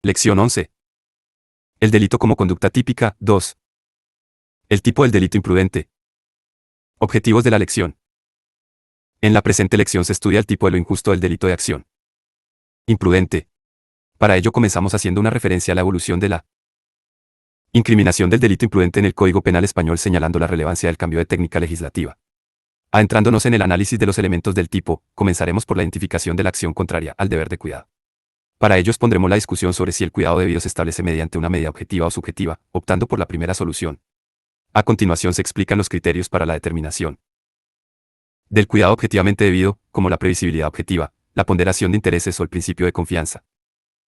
Lección 11. El delito como conducta típica. 2. El tipo del delito imprudente. Objetivos de la lección. En la presente lección se estudia el tipo de lo injusto del delito de acción imprudente. Para ello comenzamos haciendo una referencia a la evolución de la incriminación del delito imprudente en el Código Penal español, señalando la relevancia del cambio de técnica legislativa. Adentrándonos en el análisis de los elementos del tipo, comenzaremos por la identificación de la acción contraria al deber de cuidado. Para ello expondremos la discusión sobre si el cuidado debido se establece mediante una medida objetiva o subjetiva, optando por la primera solución. A continuación se explican los criterios para la determinación del cuidado objetivamente debido, como la previsibilidad objetiva, la ponderación de intereses o el principio de confianza.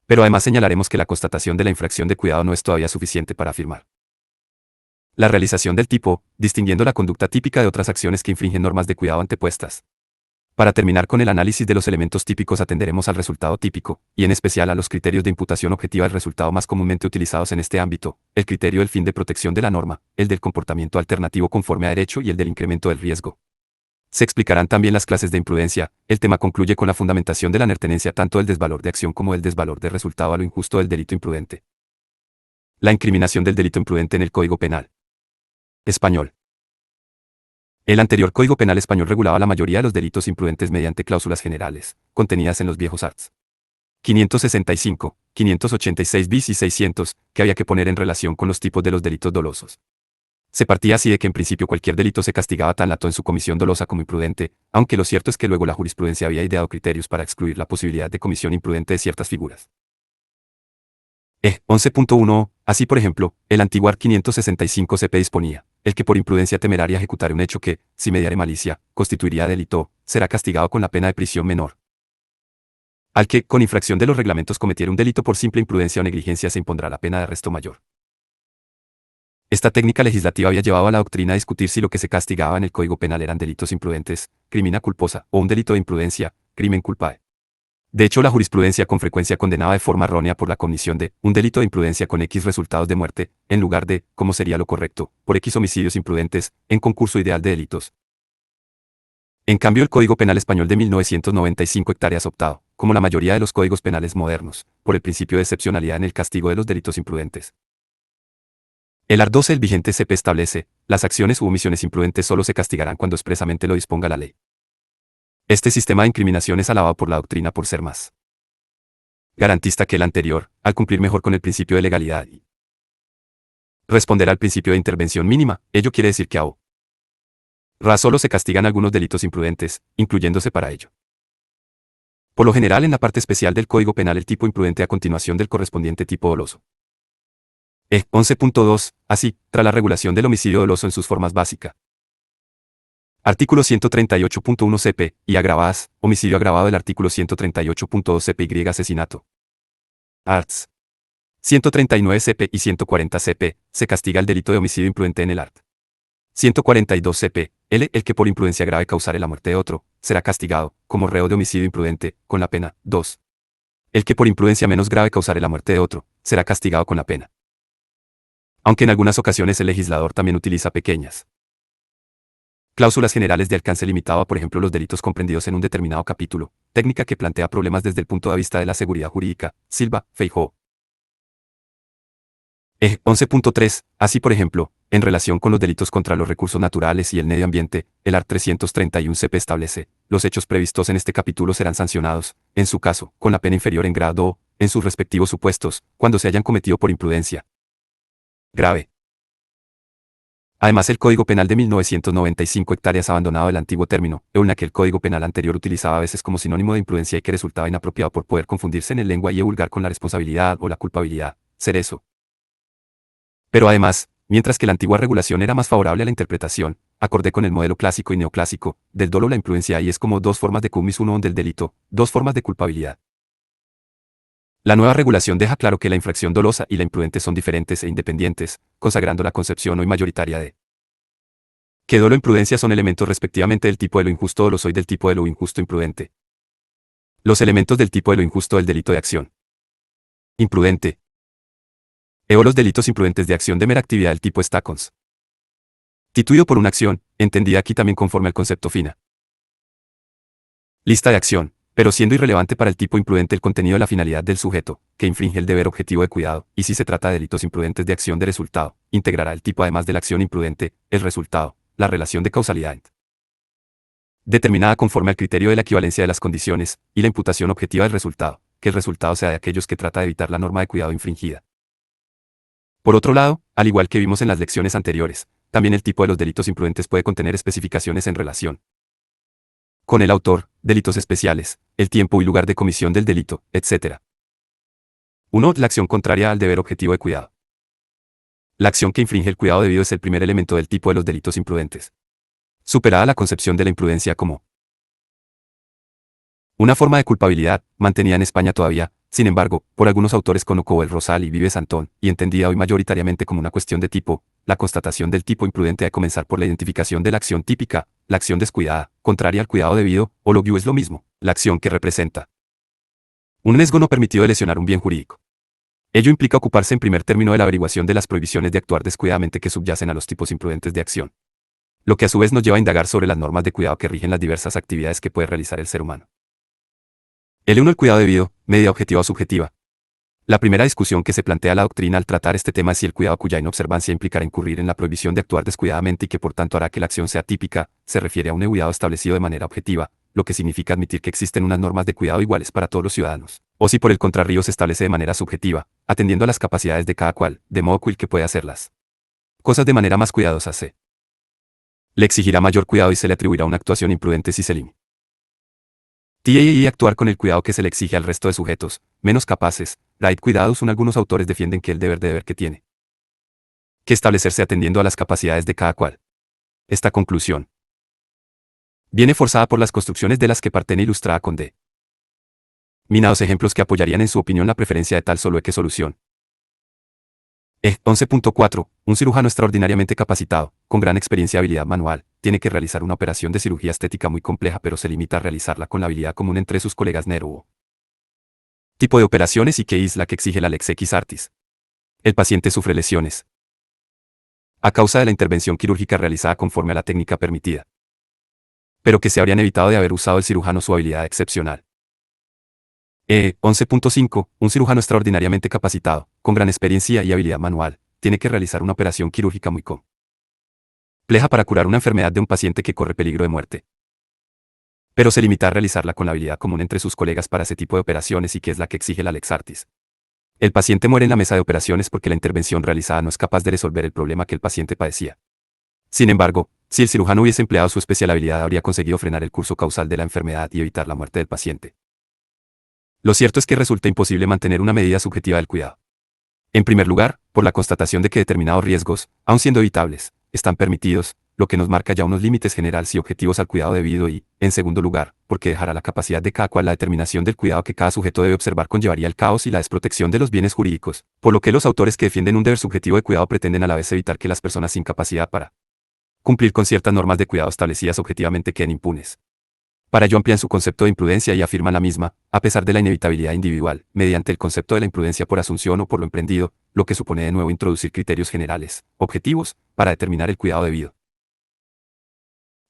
Pero además señalaremos que la constatación de la infracción de cuidado no es todavía suficiente para afirmar la realización del tipo, distinguiendo la conducta típica de otras acciones que infringen normas de cuidado antepuestas. Para terminar con el análisis de los elementos típicos atenderemos al resultado típico, y en especial a los criterios de imputación objetiva del resultado más comúnmente utilizados en este ámbito, el criterio del fin de protección de la norma, el del comportamiento alternativo conforme a derecho y el del incremento del riesgo. Se explicarán también las clases de imprudencia. El tema concluye con la fundamentación de la anertenencia tanto del desvalor de acción como del desvalor de resultado a lo injusto del delito imprudente. La incriminación del delito imprudente en el Código Penal español. El anterior Código Penal español regulaba la mayoría de los delitos imprudentes mediante cláusulas generales, contenidas en los viejos arts. 565, 586 bis y 600, que había que poner en relación con los tipos de los delitos dolosos. Se partía así de que en principio cualquier delito se castigaba tan lato en su comisión dolosa como imprudente, aunque lo cierto es que luego la jurisprudencia había ideado criterios para excluir la posibilidad de comisión imprudente de ciertas figuras. 11.1. Así por ejemplo, el antiguo art. 565 CP disponía: el que por imprudencia temeraria ejecutare un hecho que, si mediare malicia, constituiría delito, será castigado con la pena de prisión menor. Al que, con infracción de los reglamentos, cometiere un delito por simple imprudencia o negligencia, se impondrá la pena de arresto mayor. Esta técnica legislativa había llevado a la doctrina a discutir si lo que se castigaba en el Código Penal eran delitos imprudentes, crimina culposa, o un delito de imprudencia, crimen culpae. De hecho, la jurisprudencia con frecuencia condenaba de forma errónea por la comisión de un delito de imprudencia con X resultados de muerte, en lugar de, como sería lo correcto, por X homicidios imprudentes, en concurso ideal de delitos. En cambio, el Código Penal español de 1995 hectáreas optado, como la mayoría de los códigos penales modernos, por el principio de excepcionalidad en el castigo de los delitos imprudentes. El art. 12 del vigente CP establece: las acciones u omisiones imprudentes solo se castigarán cuando expresamente lo disponga la ley. Este sistema de incriminación es alabado por la doctrina por ser más garantista que el anterior, al cumplir mejor con el principio de legalidad y responder al principio de intervención mínima. Ello quiere decir que a solo se castigan algunos delitos imprudentes, incluyéndose para ello, por lo general, en la parte especial del Código Penal, el tipo imprudente a continuación del correspondiente tipo doloso. 11.2. Así, tras la regulación del homicidio doloso en sus formas básicas. Artículo 138.1 CP, y agravadas, homicidio agravado del artículo 138.2 CPY asesinato. Arts. 139 CP y 140 CP, se castiga el delito de homicidio imprudente en el art. 142 CP, el que por imprudencia grave causare la muerte de otro, será castigado, como reo de homicidio imprudente, con la pena. 2. El que por imprudencia menos grave causare la muerte de otro, será castigado con la pena. Aunque en algunas ocasiones el legislador también utiliza pequeñas cláusulas generales de alcance limitado a, por ejemplo, los delitos comprendidos en un determinado capítulo, técnica que plantea problemas desde el punto de vista de la seguridad jurídica. Silva, Feijóo. 11.3. Así, por ejemplo, en relación con los delitos contra los recursos naturales y el medio ambiente, el art. 331 CP establece: los hechos previstos en este capítulo serán sancionados, en su caso, con la pena inferior en grado o, en sus respectivos supuestos, cuando se hayan cometido por imprudencia grave. Además, el Código Penal de 1995 hectáreas abandonado el antiguo término, euna, que el Código Penal anterior utilizaba a veces como sinónimo de imprudencia y que resultaba inapropiado por poder confundirse en el lenguaje vulgar con la responsabilidad o la culpabilidad, cerezo. Pero además, mientras que la antigua regulación era más favorable a la interpretación, acorde con el modelo clásico y neoclásico, del dolo la imprudencia, y es como dos formas de cumis uno del delito, dos formas de culpabilidad. La nueva regulación deja claro que la infracción dolosa y la imprudente son diferentes e independientes, consagrando la concepción hoy mayoritaria de que dolo e imprudencia son elementos respectivamente del tipo de lo injusto doloso y del tipo de lo injusto imprudente. Los elementos del tipo de lo injusto del delito de acción imprudente. Los delitos imprudentes de acción de mera actividad del tipo está constituido por una acción, entendida aquí también conforme al concepto fina. Lista de acción. pero siendo irrelevante para el tipo imprudente el contenido de la finalidad del sujeto, que infringe el deber objetivo de cuidado, y si se trata de delitos imprudentes de acción de resultado, integrará el tipo además de la acción imprudente, el resultado, la relación de causalidad determinada conforme al criterio de la equivalencia de las condiciones, y la imputación objetiva del resultado, que el resultado sea de aquellos que trata de evitar la norma de cuidado infringida. Por otro lado, al igual que vimos en las lecciones anteriores, también el tipo de los delitos imprudentes puede contener especificaciones en relación con el autor, delitos especiales, el tiempo y lugar de comisión del delito, etc. 1. La acción contraria al deber objetivo de cuidado. La acción que infringe el cuidado debido es el primer elemento del tipo de los delitos imprudentes. Superada la concepción de la imprudencia como una forma de culpabilidad, mantenida en España todavía, sin embargo, por algunos autores como Cobo el Rosal y Vives Antón, y entendida hoy mayoritariamente como una cuestión de tipo, la constatación del tipo imprudente ha de comenzar por la identificación de la acción típica, la acción descuidada, contraria al cuidado debido, o lo que es lo mismo, la acción que representa un riesgo no permitido de lesionar un bien jurídico. Ello implica ocuparse en primer término de la averiguación de las prohibiciones de actuar descuidadamente que subyacen a los tipos imprudentes de acción, lo que a su vez nos lleva a indagar sobre las normas de cuidado que rigen las diversas actividades que puede realizar el ser humano. L1. El cuidado debido, medida objetiva o subjetiva. La primera discusión que se plantea la doctrina al tratar este tema es si el cuidado cuya inobservancia implicará incurrir en la prohibición de actuar descuidadamente y que por tanto hará que la acción sea típica, se refiere a un cuidado establecido de manera objetiva, lo que significa admitir que existen unas normas de cuidado iguales para todos los ciudadanos, o si por el contrario se establece de manera subjetiva, atendiendo a las capacidades de cada cual, de modo que el que puede hacerlas cosas de manera más cuidadosa le exigirá mayor cuidado y se le atribuirá una actuación imprudente si se limita y actuar con el cuidado que se le exige al resto de sujetos, menos capaces. Cuidados son algunos autores defienden que el deber que tiene que establecerse atendiendo a las capacidades de cada cual. Esta conclusión viene forzada por las construcciones de las que Partena ilustrada con minados ejemplos que apoyarían en su opinión la preferencia de tal solo que solución. 11.4. Un cirujano extraordinariamente capacitado, con gran experiencia y habilidad manual, tiene que realizar una operación de cirugía estética muy compleja pero se limita a realizarla con la habilidad común entre sus colegas neuro. Tipo de operaciones y qué es la que exige la Lex X Artis. El paciente sufre lesiones a causa de la intervención quirúrgica realizada conforme a la técnica permitida, pero que se habrían evitado de haber usado el cirujano su habilidad excepcional. 11.5. Un cirujano extraordinariamente capacitado, con gran experiencia y habilidad manual, tiene que realizar una operación quirúrgica muy compleja para curar una enfermedad de un paciente que corre peligro de muerte, pero se limita a realizarla con la habilidad común entre sus colegas para ese tipo de operaciones y que es la que exige la Lex Artis. El paciente muere en la mesa de operaciones porque la intervención realizada no es capaz de resolver el problema que el paciente padecía. Sin embargo, si el cirujano hubiese empleado su especial habilidad habría conseguido frenar el curso causal de la enfermedad y evitar la muerte del paciente. Lo cierto es que resulta imposible mantener una medida subjetiva del cuidado. En primer lugar, por la constatación de que determinados riesgos, aun siendo evitables, están permitidos, lo que nos marca ya unos límites generales y objetivos al cuidado debido y, en segundo lugar, porque dejará la capacidad de cada cual la determinación del cuidado que cada sujeto debe observar conllevaría el caos y la desprotección de los bienes jurídicos, por lo que los autores que defienden un deber subjetivo de cuidado pretenden a la vez evitar que las personas sin capacidad para cumplir con ciertas normas de cuidado establecidas objetivamente queden impunes. Para ello amplían su concepto de imprudencia y afirman la misma, a pesar de la inevitabilidad individual, mediante el concepto de la imprudencia por asunción o por lo emprendido, lo que supone de nuevo introducir criterios generales, objetivos, para determinar el cuidado debido.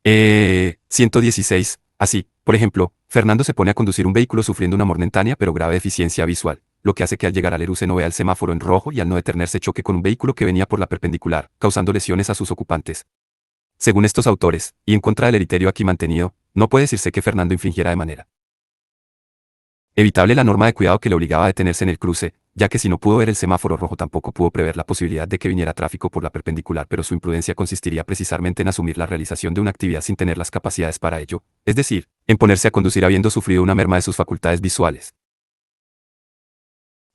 116. Así, por ejemplo, Fernando se pone a conducir un vehículo sufriendo una momentánea pero grave deficiencia visual, lo que hace que al llegar al Eruce no vea el semáforo en rojo y al no detenerse choque con un vehículo que venía por la perpendicular, causando lesiones a sus ocupantes. Según estos autores, y en contra del criterio aquí mantenido, no puede decirse que Fernando infringiera de manera evitable la norma de cuidado que le obligaba a detenerse en el cruce, ya que si no pudo ver el semáforo rojo tampoco pudo prever la posibilidad de que viniera tráfico por la perpendicular, pero su imprudencia consistiría precisamente en asumir la realización de una actividad sin tener las capacidades para ello, es decir, en ponerse a conducir habiendo sufrido una merma de sus facultades visuales.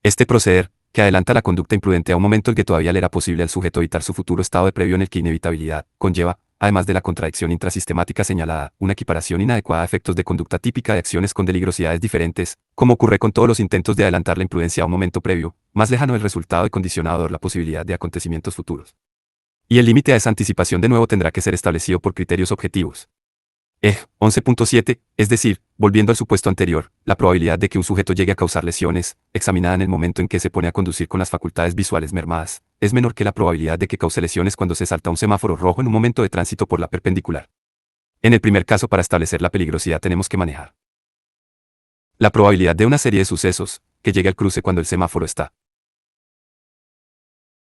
Este proceder, que adelanta la conducta imprudente a un momento en que todavía le era posible al sujeto evitar su futuro estado de previo en el que inevitabilidad conlleva, además de la contradicción intrasistemática señalada, una equiparación inadecuada a efectos de conducta típica de acciones con peligrosidades diferentes, como ocurre con todos los intentos de adelantar la imprudencia a un momento previo, más lejano del resultado y condicionador la posibilidad de acontecimientos futuros. Y el límite a esa anticipación de nuevo tendrá que ser establecido por criterios objetivos. 11.7, es decir, volviendo al supuesto anterior, la probabilidad de que un sujeto llegue a causar lesiones, examinada en el momento en que se pone a conducir con las facultades visuales mermadas, es menor que la probabilidad de que cause lesiones cuando se salta un semáforo rojo en un momento de tránsito por la perpendicular. En el primer caso, para establecer la peligrosidad tenemos que manejar La probabilidad de una serie de sucesos, que llegue al cruce cuando el semáforo está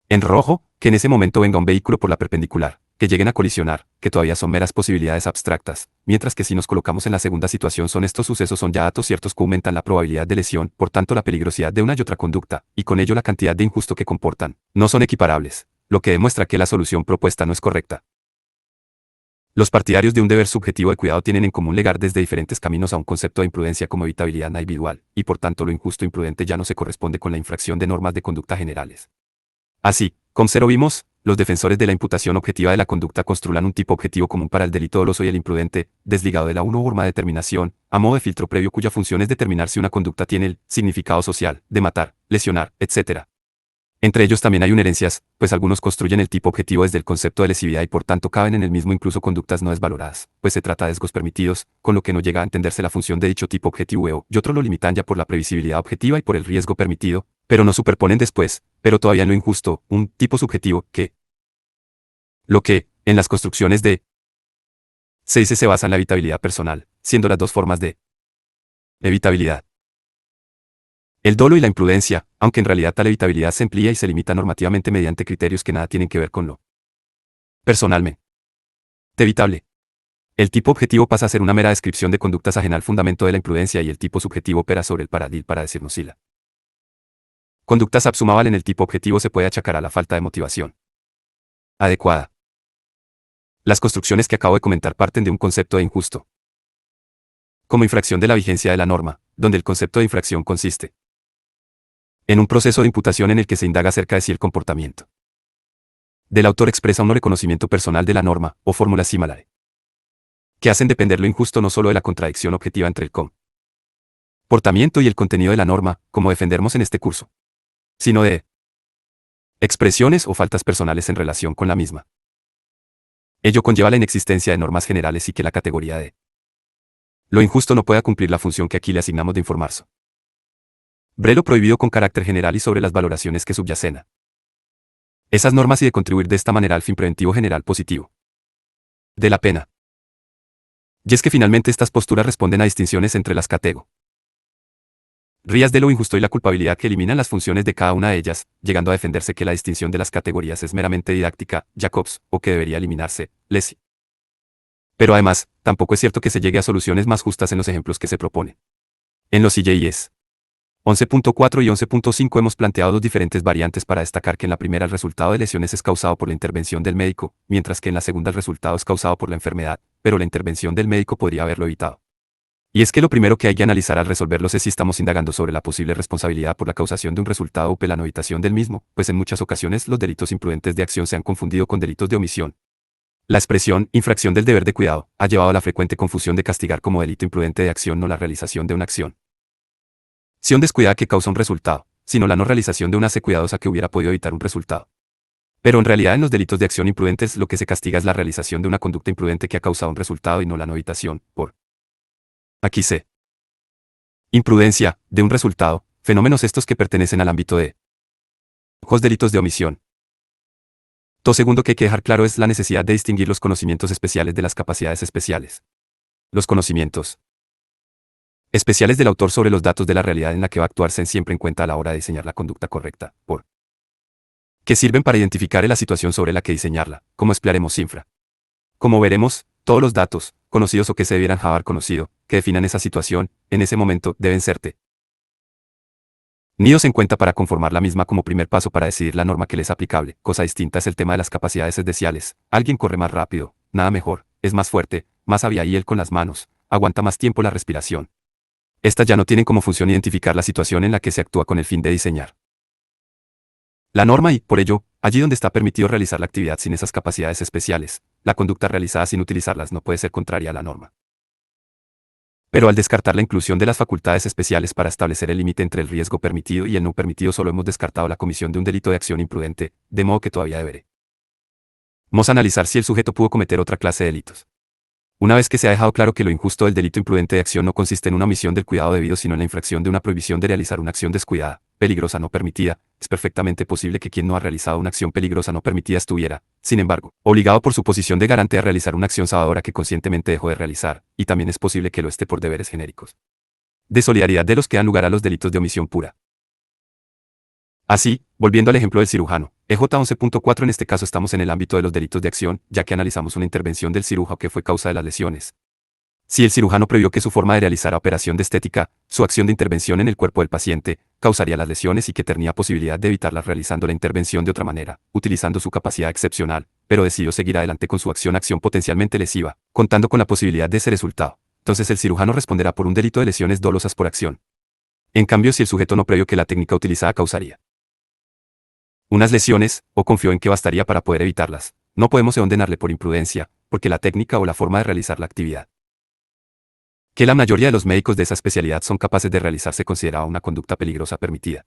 en rojo, que en ese momento venga un vehículo por la perpendicular, que lleguen a colisionar, que todavía son meras posibilidades abstractas, mientras que si nos colocamos en la segunda situación estos sucesos son ya datos ciertos que aumentan la probabilidad de lesión, por tanto la peligrosidad de una y otra conducta, y con ello la cantidad de injusto que comportan, no son equiparables, lo que demuestra que la solución propuesta no es correcta. Los partidarios de un deber subjetivo de cuidado tienen en común llegar desde diferentes caminos a un concepto de imprudencia como evitabilidad individual, y por tanto lo injusto e imprudente ya no se corresponde con la infracción de normas de conducta generales. Así, como cero vimos, los defensores de la imputación objetiva de la conducta construlan un tipo objetivo común para el delito doloso y el imprudente, desligado de la una forma de determinación, a modo de filtro previo cuya función es determinar si una conducta tiene el significado social, de matar, lesionar, etc. Entre ellos también hay inherencias, pues algunos construyen el tipo objetivo desde el concepto de lesividad y por tanto caben en el mismo incluso conductas no desvaloradas, pues se trata de sesgos permitidos, con lo que no llega a entenderse la función de dicho tipo objetivo y otros lo limitan ya por la previsibilidad objetiva y por el riesgo permitido, pero no superponen después, pero todavía en lo injusto, un tipo subjetivo que lo que, en las construcciones de se dice se basa en la evitabilidad personal, siendo las dos formas de evitabilidad el dolo y la imprudencia, aunque en realidad tal evitabilidad se emplea y se limita normativamente mediante criterios que nada tienen que ver con lo personalmente evitable. El tipo objetivo pasa a ser una mera descripción de conductas ajena al fundamento de la imprudencia y el tipo subjetivo opera sobre el paradil para decirnos si la conducta subsumaval en el tipo objetivo se puede achacar a la falta de motivación adecuada. Las construcciones que acabo de comentar parten de un concepto de injusto como infracción de la vigencia de la norma, donde el concepto de infracción consiste en un proceso de imputación en el que se indaga acerca de si el comportamiento del autor expresa un no reconocimiento personal de la norma, o fórmulas similares, que hacen depender lo injusto no solo de la contradicción objetiva entre el comportamiento y el contenido de la norma, como defenderemos en este curso, sino de expresiones o faltas personales en relación con la misma. Ello conlleva la inexistencia de normas generales y que la categoría de lo injusto no pueda cumplir la función que aquí le asignamos de informar sobre lo prohibido con carácter general y sobre las valoraciones que subyacen a esas normas y de contribuir de esta manera al fin preventivo general positivo de la pena. Y es que finalmente estas posturas responden a distinciones entre las categorías de lo injusto y la culpabilidad que eliminan las funciones de cada una de ellas, llegando a defenderse que la distinción de las categorías es meramente didáctica, Jacobs, o que debería eliminarse, Lessig. Pero además, tampoco es cierto que se llegue a soluciones más justas en los ejemplos que se propone. En los IJIS 11.4 y 11.5 hemos planteado dos diferentes variantes para destacar que en la primera el resultado de lesiones es causado por la intervención del médico, mientras que en la segunda el resultado es causado por la enfermedad, pero la intervención del médico podría haberlo evitado. Y es que lo primero que hay que analizar al resolverlos es si estamos indagando sobre la posible responsabilidad por la causación de un resultado o la no evitación del mismo, pues en muchas ocasiones los delitos imprudentes de acción se han confundido con delitos de omisión. La expresión infracción del deber de cuidado ha llevado a la frecuente confusión de castigar como delito imprudente de acción no la realización de una acción descuidada que causa un resultado, sino la no realización de una acción cuidadosa que hubiera podido evitar un resultado. Pero en realidad en los delitos de acción imprudentes lo que se castiga es la realización de una conducta imprudente que ha causado un resultado y no la no evitación, por aquí se imprudencia, de un resultado, fenómenos estos que pertenecen al ámbito de los delitos de omisión. Lo segundo que hay que dejar claro es la necesidad de distinguir los conocimientos especiales de las capacidades especiales. Los conocimientos especiales del autor sobre los datos de la realidad en la que va a actuarse siempre en cuenta a la hora de diseñar la conducta correcta, por que sirven para identificar la situación sobre la que diseñarla, como emplearemos cifra. Como veremos, todos los datos, conocidos o que se debieran haber conocido, que definan esa situación, en ese momento, deben ser tenidos en cuenta para conformar la misma como primer paso para decidir la norma que les es aplicable. Cosa distinta es el tema de las capacidades especiales. Alguien corre más rápido, nada mejor, es más fuerte, más hábil y él con las manos, aguanta más tiempo la respiración. Estas ya no tienen como función identificar la situación en la que se actúa con el fin de diseñar la norma y, por ello, allí donde está permitido realizar la actividad sin esas capacidades especiales, la conducta realizada sin utilizarlas no puede ser contraria a la norma. Pero al descartar la inclusión de las facultades especiales para establecer el límite entre el riesgo permitido y el no permitido solo hemos descartado la comisión de un delito de acción imprudente, de modo que todavía deberemos analizar si el sujeto pudo cometer otra clase de delitos. Una vez que se ha dejado claro que lo injusto del delito imprudente de acción no consiste en una omisión del cuidado debido sino en la infracción de una prohibición de realizar una acción descuidada, peligrosa no permitida, es perfectamente posible que quien no ha realizado una acción peligrosa no permitida estuviera, sin embargo, obligado por su posición de garante a realizar una acción salvadora que conscientemente dejó de realizar, y también es posible que lo esté por deberes genéricos. de solidaridad de los que dan lugar a los delitos de omisión pura. Así, volviendo al ejemplo del cirujano, EJ 11.4 en este caso estamos en el ámbito de los delitos de acción, ya que analizamos una intervención del cirujano que fue causa de las lesiones. Si el cirujano previó que su forma de realizar la operación de estética, su acción de intervención en el cuerpo del paciente, causaría las lesiones y que tenía posibilidad de evitarlas realizando la intervención de otra manera, utilizando su capacidad excepcional, pero decidió seguir adelante con su acción potencialmente lesiva, contando con la posibilidad de ese resultado. Entonces el cirujano responderá por un delito de lesiones dolosas por acción. En cambio, si el sujeto no previó que la técnica utilizada causaría unas lesiones, o confió en que bastaría para poder evitarlas, no podemos condenarle por imprudencia, porque la técnica o la forma de realizar la actividad que la mayoría de los médicos de esa especialidad son capaces de realizar se consideraba una conducta peligrosa permitida.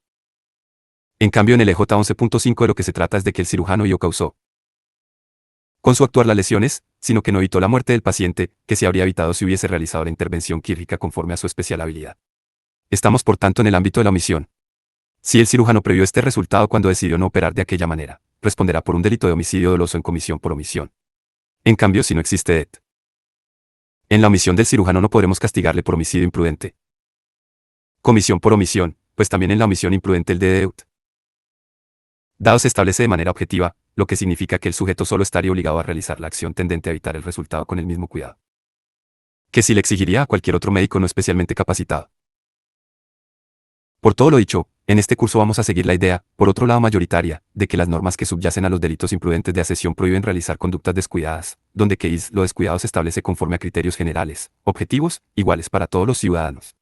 En cambio, en el EJ 11.5 de lo que se trata es de que el cirujano no causó con su actuar las lesiones, sino que no evitó la muerte del paciente, que se habría evitado si hubiese realizado la intervención quirúrgica conforme a su especial habilidad. Estamos por tanto en el ámbito de la omisión. Si el cirujano previó este resultado cuando decidió no operar de aquella manera, responderá por un delito de homicidio doloso en comisión por omisión. En cambio, si no existe en la omisión del cirujano no podremos castigarle por homicidio imprudente. Comisión por omisión, pues también en la omisión imprudente el de dado se establece de manera objetiva, lo que significa que el sujeto solo estaría obligado a realizar la acción tendente a evitar el resultado con el mismo cuidado que si le exigiría a cualquier otro médico no especialmente capacitado. Por todo lo dicho, en este curso vamos a seguir la idea, por otro lado mayoritaria, de que las normas que subyacen a los delitos imprudentes de asesión prohíben realizar conductas descuidadas, donde que lo descuidado se establece conforme a criterios generales, objetivos, iguales para todos los ciudadanos.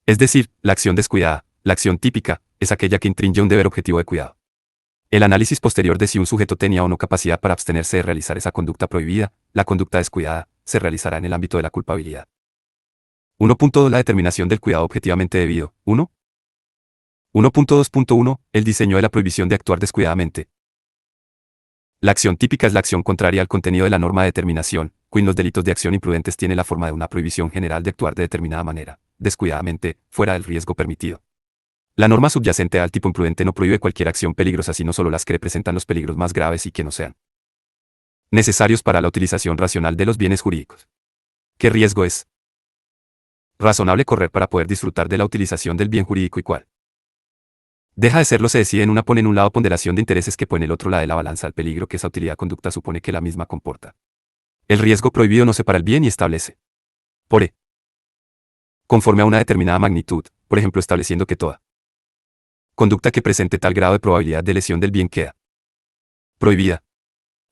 Es decir, la acción descuidada, la acción típica, es aquella que infringe un deber objetivo de cuidado. El análisis posterior de si un sujeto tenía o no capacidad para abstenerse de realizar esa conducta prohibida, la conducta descuidada, se realizará en el ámbito de la culpabilidad. 1.2 La determinación del cuidado objetivamente debido. 1.2.1 El diseño de la prohibición de actuar descuidadamente. La acción típica es la acción contraria al contenido de la norma de determinación, cuyo en los delitos de acción imprudentes tiene la forma de una prohibición general de actuar de determinada manera, descuidadamente, fuera del riesgo permitido. La norma subyacente al tipo imprudente no prohíbe cualquier acción peligrosa sino solo las que representan los peligros más graves y que no sean necesarios para la utilización racional de los bienes jurídicos. ¿Qué riesgo es razonable correr para poder disfrutar de la utilización del bien jurídico y cuál deja de serlo? Se decide pone en un lado ponderación de intereses que pone en el otro lado de la balanza al peligro que esa utilidad conducta supone que la misma comporta. El riesgo prohibido no separa el bien y establece por conforme a una determinada magnitud, por ejemplo estableciendo que toda conducta que presente tal grado de probabilidad de lesión del bien queda prohibida.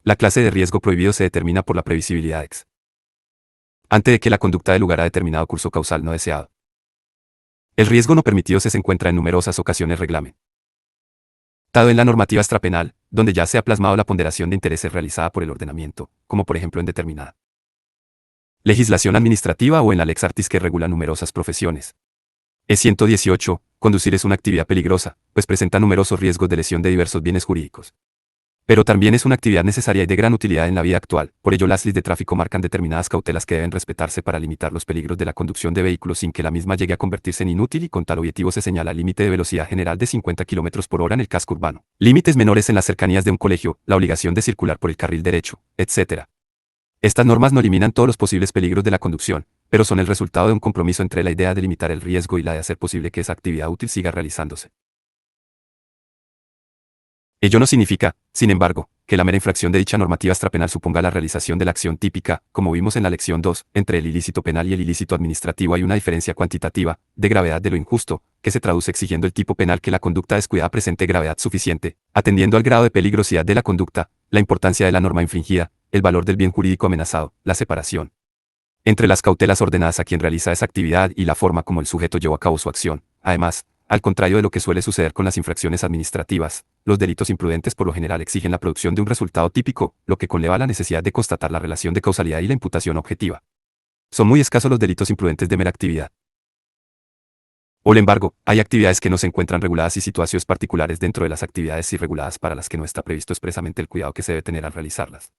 La clase de riesgo prohibido se determina por la previsibilidad antes de que la conducta dé lugar a determinado curso causal no deseado. El riesgo no permitido se encuentra en numerosas ocasiones reglamentado en la normativa extrapenal, donde ya se ha plasmado la ponderación de intereses realizada por el ordenamiento, como por ejemplo en determinada legislación administrativa o en la Lex Artis que regula numerosas profesiones. E118, conducir es una actividad peligrosa, pues presenta numerosos riesgos de lesión de diversos bienes jurídicos. Pero también es una actividad necesaria y de gran utilidad en la vida actual, por ello las leyes de tráfico marcan determinadas cautelas que deben respetarse para limitar los peligros de la conducción de vehículos sin que la misma llegue a convertirse en inútil y con tal objetivo se señala límite de velocidad general de 50 km por hora en el casco urbano, límites menores en las cercanías de un colegio, la obligación de circular por el carril derecho, etc. Estas normas no eliminan todos los posibles peligros de la conducción, pero son el resultado de un compromiso entre la idea de limitar el riesgo y la de hacer posible que esa actividad útil siga realizándose. Ello no significa, sin embargo, que la mera infracción de dicha normativa extrapenal suponga la realización de la acción típica, como vimos en la lección 2, entre el ilícito penal y el ilícito administrativo hay una diferencia cuantitativa, de gravedad de lo injusto, que se traduce exigiendo el tipo penal que la conducta descuidada presente gravedad suficiente, atendiendo al grado de peligrosidad de la conducta, la importancia de la norma infringida, el valor del bien jurídico amenazado, la separación entre las cautelas ordenadas a quien realiza esa actividad y la forma como el sujeto llevó a cabo su acción. Además, al contrario de lo que suele suceder con las infracciones administrativas, los delitos imprudentes por lo general exigen la producción de un resultado típico, lo que conlleva la necesidad de constatar la relación de causalidad y la imputación objetiva. Son muy escasos los delitos imprudentes de mera actividad. Sin embargo, hay actividades que no se encuentran reguladas y situaciones particulares dentro de las actividades irreguladas para las que no está previsto expresamente el cuidado que se debe tener al realizarlas.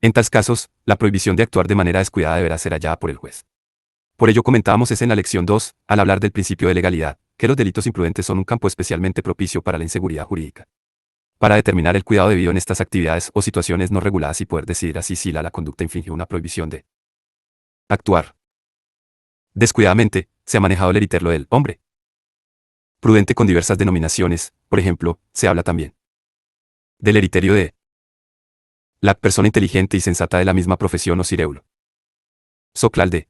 En tales casos, la prohibición de actuar de manera descuidada deberá ser hallada por el juez. Por ello comentábamos en la lección 2, al hablar del principio de legalidad, que los delitos imprudentes son un campo especialmente propicio para la inseguridad jurídica. Para determinar el cuidado debido en estas actividades o situaciones no reguladas y poder decidir así si la conducta infringe una prohibición de actuar descuidadamente, se ha manejado el eriterlo del hombre prudente con diversas denominaciones, por ejemplo, se habla también del eriterio de la persona inteligente y sensata de la misma profesión o cireulo. Soclal de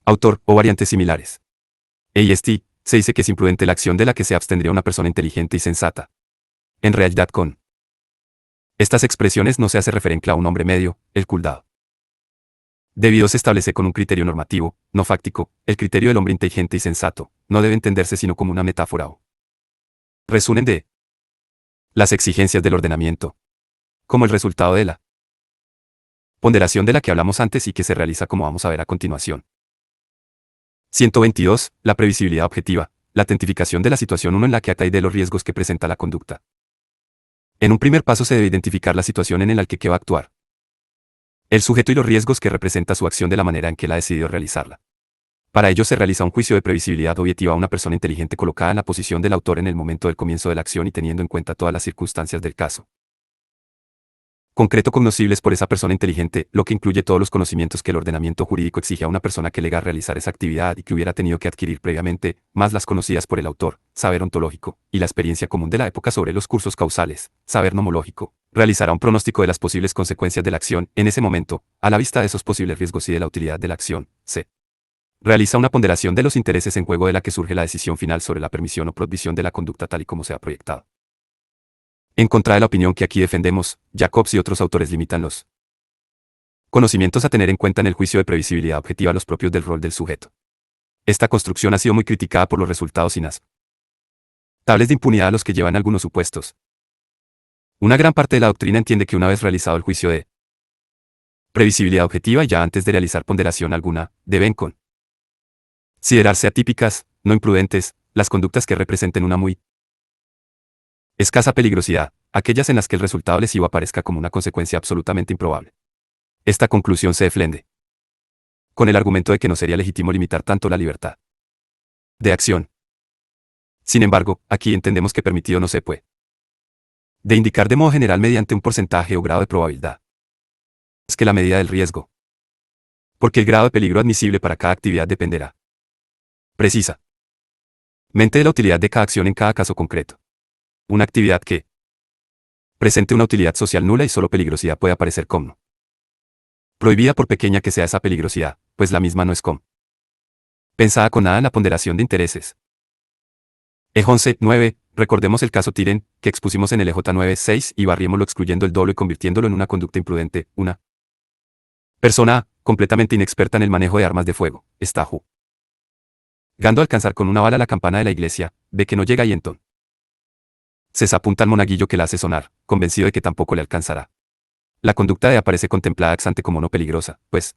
autor o variantes similares. Est, se dice que es imprudente la acción de la que se abstendría una persona inteligente y sensata. En realidad con estas expresiones no se hace referencia a un hombre medio, el culdado. Debido se establece con un criterio normativo, no fáctico, el criterio del hombre inteligente y sensato, no debe entenderse sino como una metáfora o resumen de las exigencias del ordenamiento, como el resultado de la ponderación de la que hablamos antes y que se realiza como vamos a ver a continuación. 122. La previsibilidad objetiva, la identificación de la situación 1 en la que acta y de los riesgos que presenta la conducta. En un primer paso se debe identificar la situación en la que va a actuar el sujeto y los riesgos que representa su acción de la manera en que él ha decidido realizarla. Para ello se realiza un juicio de previsibilidad objetiva a una persona inteligente colocada en la posición del autor en el momento del comienzo de la acción y teniendo en cuenta todas las circunstancias del caso concreto cognoscibles por esa persona inteligente, lo que incluye todos los conocimientos que el ordenamiento jurídico exige a una persona que lega a realizar esa actividad y que hubiera tenido que adquirir previamente, más las conocidas por el autor, saber ontológico, y la experiencia común de la época sobre los cursos causales, saber nomológico. Realizará un pronóstico de las posibles consecuencias de la acción, en ese momento, a la vista de esos posibles riesgos y de la utilidad de la acción. C. Realiza una ponderación de los intereses en juego de la que surge la decisión final sobre la permisión o prohibición de la conducta tal y como se ha proyectado. En contra de la opinión que aquí defendemos, Jacobs y otros autores limitan los conocimientos a tener en cuenta en el juicio de previsibilidad objetiva los propios del rol del sujeto. Esta construcción ha sido muy criticada por los resultados inaceptables de impunidad a los que llevan algunos supuestos. Una gran parte de la doctrina entiende que una vez realizado el juicio de previsibilidad objetiva y ya antes de realizar ponderación alguna, deben considerarse atípicas, no imprudentes, las conductas que representen una muy escasa peligrosidad, aquellas en las que el resultado lesivo aparezca como una consecuencia absolutamente improbable. Esta conclusión se defiende con el argumento de que no sería legítimo limitar tanto la libertad de acción. Sin embargo, aquí entendemos que permitido no se puede de indicar de modo general mediante un porcentaje o grado de probabilidad. Es que la medida del riesgo, porque el grado de peligro admisible para cada actividad dependerá precisamente de la utilidad de cada acción en cada caso concreto. Una actividad que presente una utilidad social nula y solo peligrosidad puede aparecer como prohibida por pequeña que sea esa peligrosidad, pues la misma no es pensada con nada en la ponderación de intereses. EJ 9. Recordemos el caso Tiren, que expusimos en el EJ 9.6 y barriémoslo excluyendo el dolo y convirtiéndolo en una conducta imprudente. Una persona A, completamente inexperta en el manejo de armas de fuego, está jugando a alcanzar con una bala la campana de la iglesia, ve que no llega y entonces se apunta al monaguillo que la hace sonar, convencido de que tampoco le alcanzará. La conducta de aparece contemplada ex ante como no peligrosa, pues,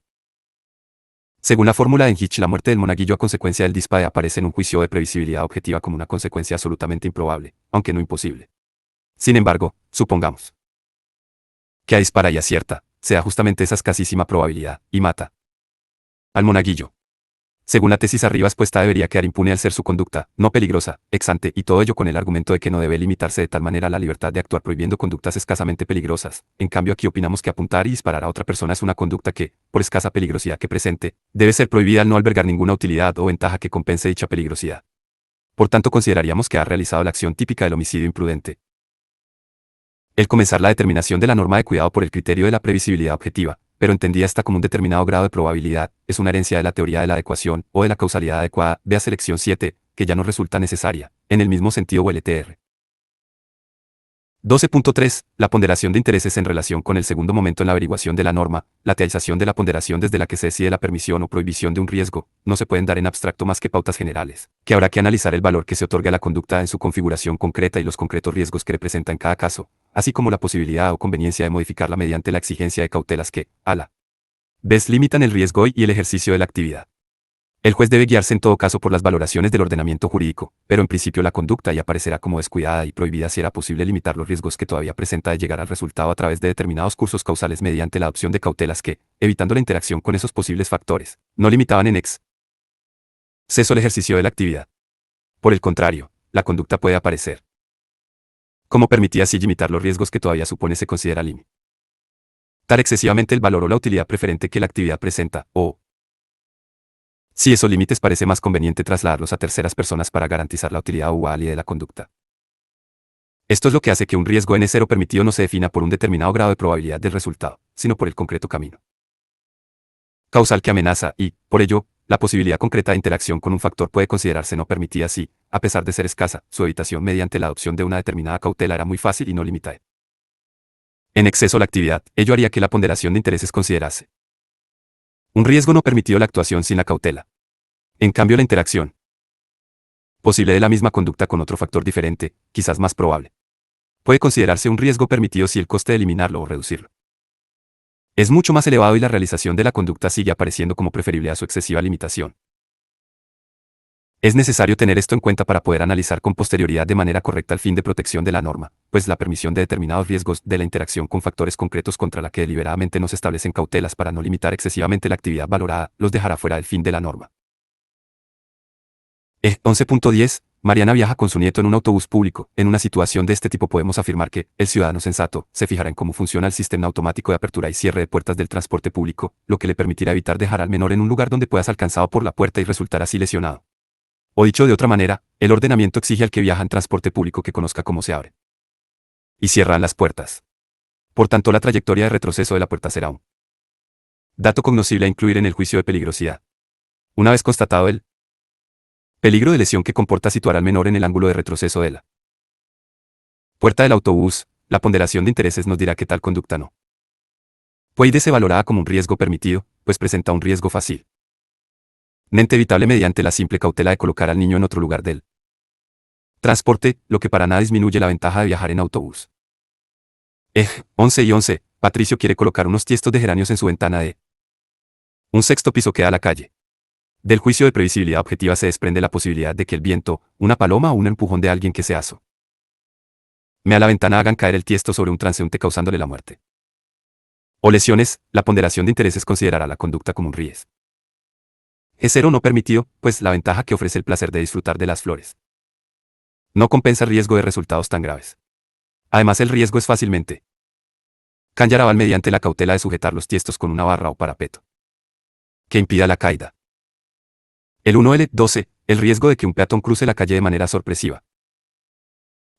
según la fórmula de Enhich, la muerte del monaguillo a consecuencia del disparo aparece en un juicio de previsibilidad objetiva como una consecuencia absolutamente improbable, aunque no imposible. Sin embargo, supongamos que a dispara y acierta, sea justamente esa escasísima probabilidad, y mata al monaguillo. Según la tesis arriba expuesta debería quedar impune al ser su conducta, no peligrosa, ex ante, y todo ello con el argumento de que no debe limitarse de tal manera la libertad de actuar prohibiendo conductas escasamente peligrosas. En cambio aquí opinamos que apuntar y disparar a otra persona es una conducta que, por escasa peligrosidad que presente, debe ser prohibida al no albergar ninguna utilidad o ventaja que compense dicha peligrosidad. Por tanto consideraríamos que ha realizado la acción típica del homicidio imprudente. El comenzar la determinación de la norma de cuidado por el criterio de la previsibilidad objetiva, pero entendida esta como un determinado grado de probabilidad, es una herencia de la teoría de la adecuación o de la causalidad adecuada, vea selección 7, que ya no resulta necesaria, en el mismo sentido LTR. 12.3. La ponderación de intereses en relación con el segundo momento en la averiguación de la norma, la teorización de la ponderación desde la que se decide la permisión o prohibición de un riesgo, no se pueden dar en abstracto más que pautas generales, que habrá que analizar el valor que se otorga a la conducta en su configuración concreta y los concretos riesgos que representa en cada caso, así como la posibilidad o conveniencia de modificarla mediante la exigencia de cautelas que, a la vez, limitan el riesgo y el ejercicio de la actividad. El juez debe guiarse en todo caso por las valoraciones del ordenamiento jurídico, pero en principio la conducta ya aparecerá como descuidada y prohibida si era posible limitar los riesgos que todavía presenta de llegar al resultado a través de determinados cursos causales mediante la adopción de cautelas que, evitando la interacción con esos posibles factores, no limitaban en exceso el ejercicio de la actividad. Por el contrario, la conducta puede aparecer como permitía así limitar los riesgos que todavía supone se considera limitar excesivamente el valor o la utilidad preferente que la actividad presenta, o Si esos límites parece más conveniente trasladarlos a terceras personas para garantizar la utilidad o validez de la conducta. Esto es lo que hace que un riesgo N0 permitido no se defina por un determinado grado de probabilidad del resultado, sino por el concreto camino causal que amenaza y, por ello, la posibilidad concreta de interacción con un factor puede considerarse no permitida si, a pesar de ser escasa, su evitación mediante la adopción de una determinada cautela era muy fácil y no limitada. En exceso la actividad, ello haría que la ponderación de intereses considerase un riesgo no permitido la actuación sin la cautela. En cambio la interacción posible de la misma conducta con otro factor diferente, quizás más probable, puede considerarse un riesgo permitido si el coste de eliminarlo o reducirlo es mucho más elevado y la realización de la conducta sigue apareciendo como preferible a su excesiva limitación. Es necesario tener esto en cuenta para poder analizar con posterioridad de manera correcta el fin de protección de la norma, pues la permisión de determinados riesgos de la interacción con factores concretos contra la que deliberadamente no se establecen cautelas para no limitar excesivamente la actividad valorada, los dejará fuera del fin de la norma. 11.10. Mariana viaja con su nieto en un autobús público. En una situación de este tipo podemos afirmar que el ciudadano sensato se fijará en cómo funciona el sistema automático de apertura y cierre de puertas del transporte público, lo que le permitirá evitar dejar al menor en un lugar donde pueda ser alcanzado por la puerta y resultar así lesionado. O dicho de otra manera, el ordenamiento exige al que viaja en transporte público que conozca cómo se abre y cierran las puertas. Por tanto, la trayectoria de retroceso de la puerta será un dato cognoscible a incluir en el juicio de peligrosidad. Una vez constatado el peligro de lesión que comporta situar al menor en el ángulo de retroceso de la puerta del autobús, la ponderación de intereses nos dirá que tal conducta no puede ser valorada como un riesgo permitido, pues presenta un riesgo fácil mente evitable mediante la simple cautela de colocar al niño en otro lugar del transporte, lo que para nada disminuye la ventaja de viajar en autobús. 11 y 11. Patricio quiere colocar unos tiestos de geranios en su ventana de un sexto piso que da a la calle. Del juicio de previsibilidad objetiva se desprende la posibilidad de que el viento, una paloma o un empujón de alguien que se asome a la ventana hagan caer el tiesto sobre un transeúnte causándole la muerte. O lesiones, la ponderación de intereses considerará la conducta como un riesgo G0 no permitido, pues la ventaja que ofrece el placer de disfrutar de las flores no compensa el riesgo de resultados tan graves. Además el riesgo es fácilmente canjarabal mediante la cautela de sujetar los tiestos con una barra o parapeto que impida la caída. El 1L12, el riesgo de que un peatón cruce la calle de manera sorpresiva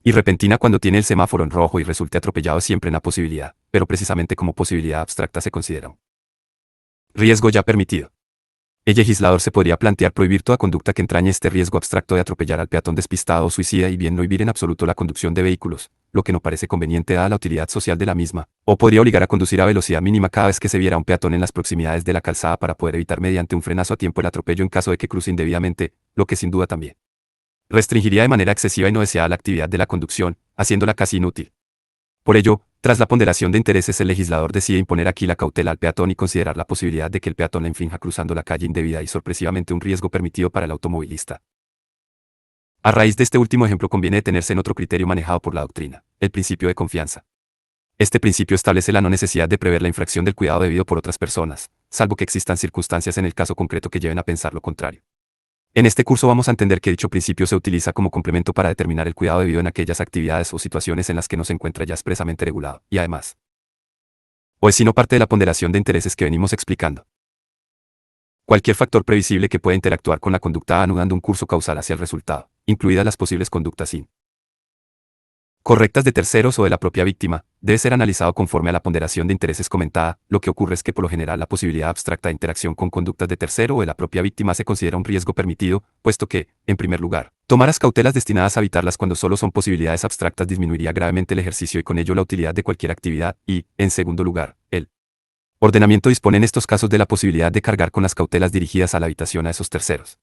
y repentina cuando tiene el semáforo en rojo y resulte atropellado es siempre una posibilidad, pero precisamente como posibilidad abstracta se considera un riesgo ya permitido. El legislador se podría plantear prohibir toda conducta que entrañe este riesgo abstracto de atropellar al peatón despistado o suicida y bien no inhibir en absoluto la conducción de vehículos, lo que no parece conveniente dada la utilidad social de la misma, o podría obligar a conducir a velocidad mínima cada vez que se viera un peatón en las proximidades de la calzada para poder evitar mediante un frenazo a tiempo el atropello en caso de que cruce indebidamente, lo que sin duda también restringiría de manera excesiva y no deseada la actividad de la conducción, haciéndola casi inútil. Por ello, tras la ponderación de intereses el legislador decide imponer aquí la cautela al peatón y considerar la posibilidad de que el peatón la infrinja cruzando la calle indebida y sorpresivamente un riesgo permitido para el automovilista. A raíz de este último ejemplo conviene detenerse en otro criterio manejado por la doctrina, el principio de confianza. Este principio establece la no necesidad de prever la infracción del cuidado debido por otras personas, salvo que existan circunstancias en el caso concreto que lleven a pensar lo contrario. En este curso vamos a entender que dicho principio se utiliza como complemento para determinar el cuidado debido en aquellas actividades o situaciones en las que no se encuentra ya expresamente regulado, y además, o es sino parte de la ponderación de intereses que venimos explicando. Cualquier factor previsible que pueda interactuar con la conducta anudando un curso causal hacia el resultado, incluidas las posibles conductas correctas de terceros o de la propia víctima, debe ser analizado conforme a la ponderación de intereses comentada. Lo que ocurre es que por lo general la posibilidad abstracta de interacción con conductas de tercero o de la propia víctima se considera un riesgo permitido, puesto que, en primer lugar, tomar las cautelas destinadas a evitarlas cuando solo son posibilidades abstractas disminuiría gravemente el ejercicio y con ello la utilidad de cualquier actividad y, en segundo lugar, el ordenamiento dispone en estos casos de la posibilidad de cargar con las cautelas dirigidas a la evitación a esos terceros.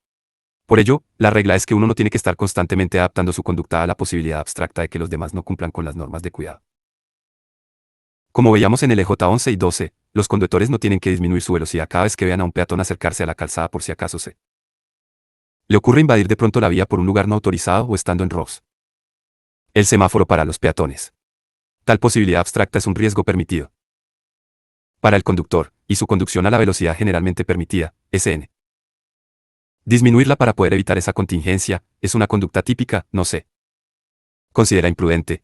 Por ello, la regla es que uno no tiene que estar constantemente adaptando su conducta a la posibilidad abstracta de que los demás no cumplan con las normas de cuidado. Como veíamos en el EJ11 y 12, los conductores no tienen que disminuir su velocidad cada vez que vean a un peatón acercarse a la calzada por si acaso se le ocurre invadir de pronto la vía por un lugar no autorizado o estando en ROS. El semáforo para los peatones. Tal posibilidad abstracta es un riesgo permitido para el conductor, y su conducción a la velocidad generalmente permitida, SN. Disminuirla para poder evitar esa contingencia, es una conducta típica, no se considera imprudente.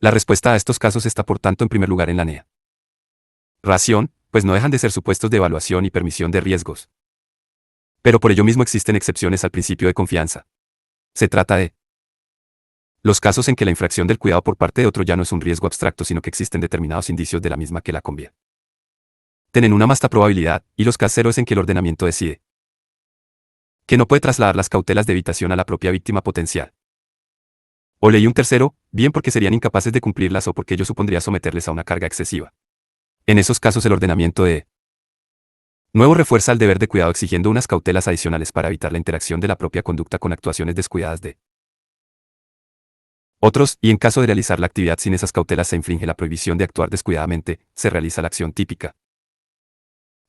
La respuesta a estos casos está por tanto en primer lugar en la NEA. Ración, pues no dejan de ser supuestos de evaluación y permisión de riesgos. Pero por ello mismo existen excepciones al principio de confianza. Se trata de los casos en que la infracción del cuidado por parte de otro ya no es un riesgo abstracto, sino que existen determinados indicios de la misma que la convierten en una vasta probabilidad, y los casos en que el ordenamiento decide que no puede trasladar las cautelas de evitación a la propia víctima potencial. O leí un tercero, bien porque serían incapaces de cumplirlas o porque ello supondría someterles a una carga excesiva. En esos casos el ordenamiento de nuevo refuerza el deber de cuidado exigiendo unas cautelas adicionales para evitar la interacción de la propia conducta con actuaciones descuidadas de otros, y en caso de realizar la actividad sin esas cautelas se infringe la prohibición de actuar descuidadamente, se realiza la acción típica.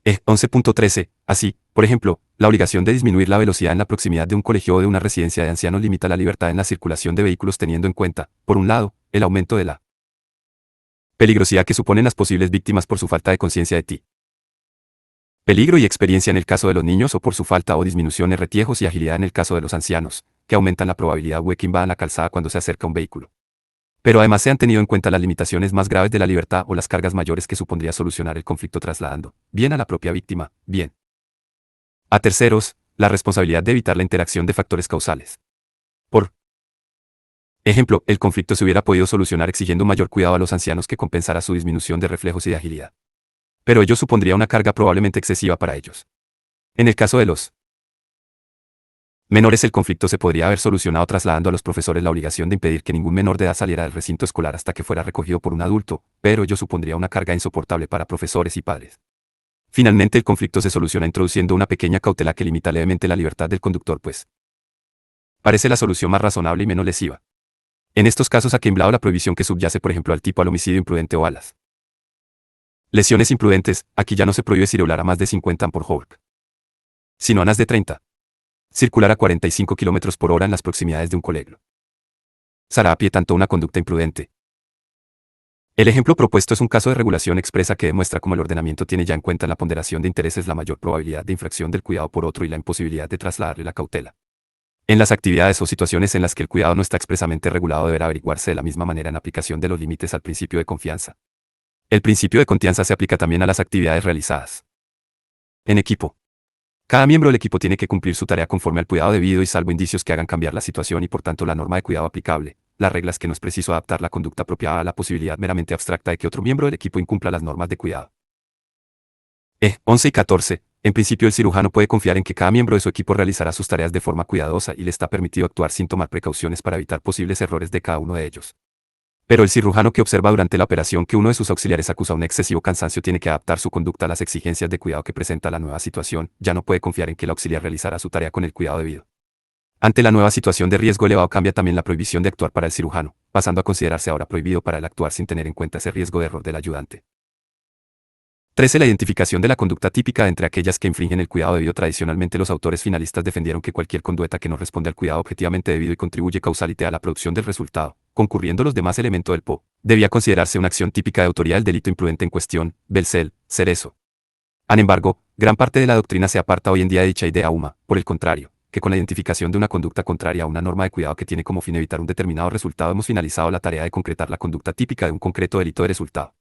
11.13. Así, por ejemplo, la obligación de disminuir la velocidad en la proximidad de un colegio o de una residencia de ancianos limita la libertad en la circulación de vehículos teniendo en cuenta, por un lado, el aumento de la peligrosidad que suponen las posibles víctimas por su falta de conciencia de ti. Peligro y experiencia en el caso de los niños o por su falta o disminución de retiejos y agilidad en el caso de los ancianos, que aumentan la probabilidad de que invadan la calzada cuando se acerca un vehículo. Pero además se han tenido en cuenta las limitaciones más graves de la libertad o las cargas mayores que supondría solucionar el conflicto trasladando, bien a la propia víctima, bien a terceros, la responsabilidad de evitar la interacción de factores causales. Por ejemplo, el conflicto se hubiera podido solucionar exigiendo mayor cuidado a los ancianos que compensara su disminución de reflejos y de agilidad. Pero ello supondría una carga probablemente excesiva para ellos. En el caso de los menores, el conflicto se podría haber solucionado trasladando a los profesores la obligación de impedir que ningún menor de edad saliera del recinto escolar hasta que fuera recogido por un adulto, pero ello supondría una carga insoportable para profesores y padres. Finalmente, el conflicto se soluciona introduciendo una pequeña cautela que limita levemente la libertad del conductor, pues parece la solución más razonable y menos lesiva. En estos casos ha quemblado la prohibición que subyace, por ejemplo, al tipo al homicidio imprudente o a las lesiones imprudentes. Aquí ya no se prohíbe circular a más de 50 por hora, sino a más de 30. Circular a 45 km por hora en las proximidades de un colegio será a pie tanto una conducta imprudente. El ejemplo propuesto es un caso de regulación expresa que demuestra cómo el ordenamiento tiene ya en cuenta en la ponderación de intereses la mayor probabilidad de infracción del cuidado por otro y la imposibilidad de trasladarle la cautela. En las actividades o situaciones en las que el cuidado no está expresamente regulado deberá averiguarse de la misma manera en aplicación de los límites al principio de confianza. El principio de confianza se aplica también a las actividades realizadas en equipo. Cada miembro del equipo tiene que cumplir su tarea conforme al cuidado debido y salvo indicios que hagan cambiar la situación y por tanto la norma de cuidado aplicable, las reglas que no es preciso adaptar la conducta apropiada a la posibilidad meramente abstracta de que otro miembro del equipo incumpla las normas de cuidado. 11 y 14. En principio el cirujano puede confiar en que cada miembro de su equipo realizará sus tareas de forma cuidadosa y le está permitido actuar sin tomar precauciones para evitar posibles errores de cada uno de ellos. Pero el cirujano que observa durante la operación que uno de sus auxiliares acusa un excesivo cansancio tiene que adaptar su conducta a las exigencias de cuidado que presenta la nueva situación, ya no puede confiar en que el auxiliar realizará su tarea con el cuidado debido. Ante la nueva situación de riesgo elevado cambia también la prohibición de actuar para el cirujano, pasando a considerarse ahora prohibido para él actuar sin tener en cuenta ese riesgo de error del ayudante. 13. La identificación de la conducta típica entre aquellas que infringen el cuidado debido. Tradicionalmente los autores finalistas defendieron que cualquier conducta que no responde al cuidado objetivamente debido y contribuye causalmente a la producción del resultado, concurriendo los demás elementos del PO, debía considerarse una acción típica de autoría del delito imprudente en cuestión, Belcel, Cerezo. Sin embargo, gran parte de la doctrina se aparta hoy en día de dicha idea por el contrario, que con la identificación de una conducta contraria a una norma de cuidado que tiene como fin evitar un determinado resultado hemos finalizado la tarea de concretar la conducta típica de un concreto delito de resultado.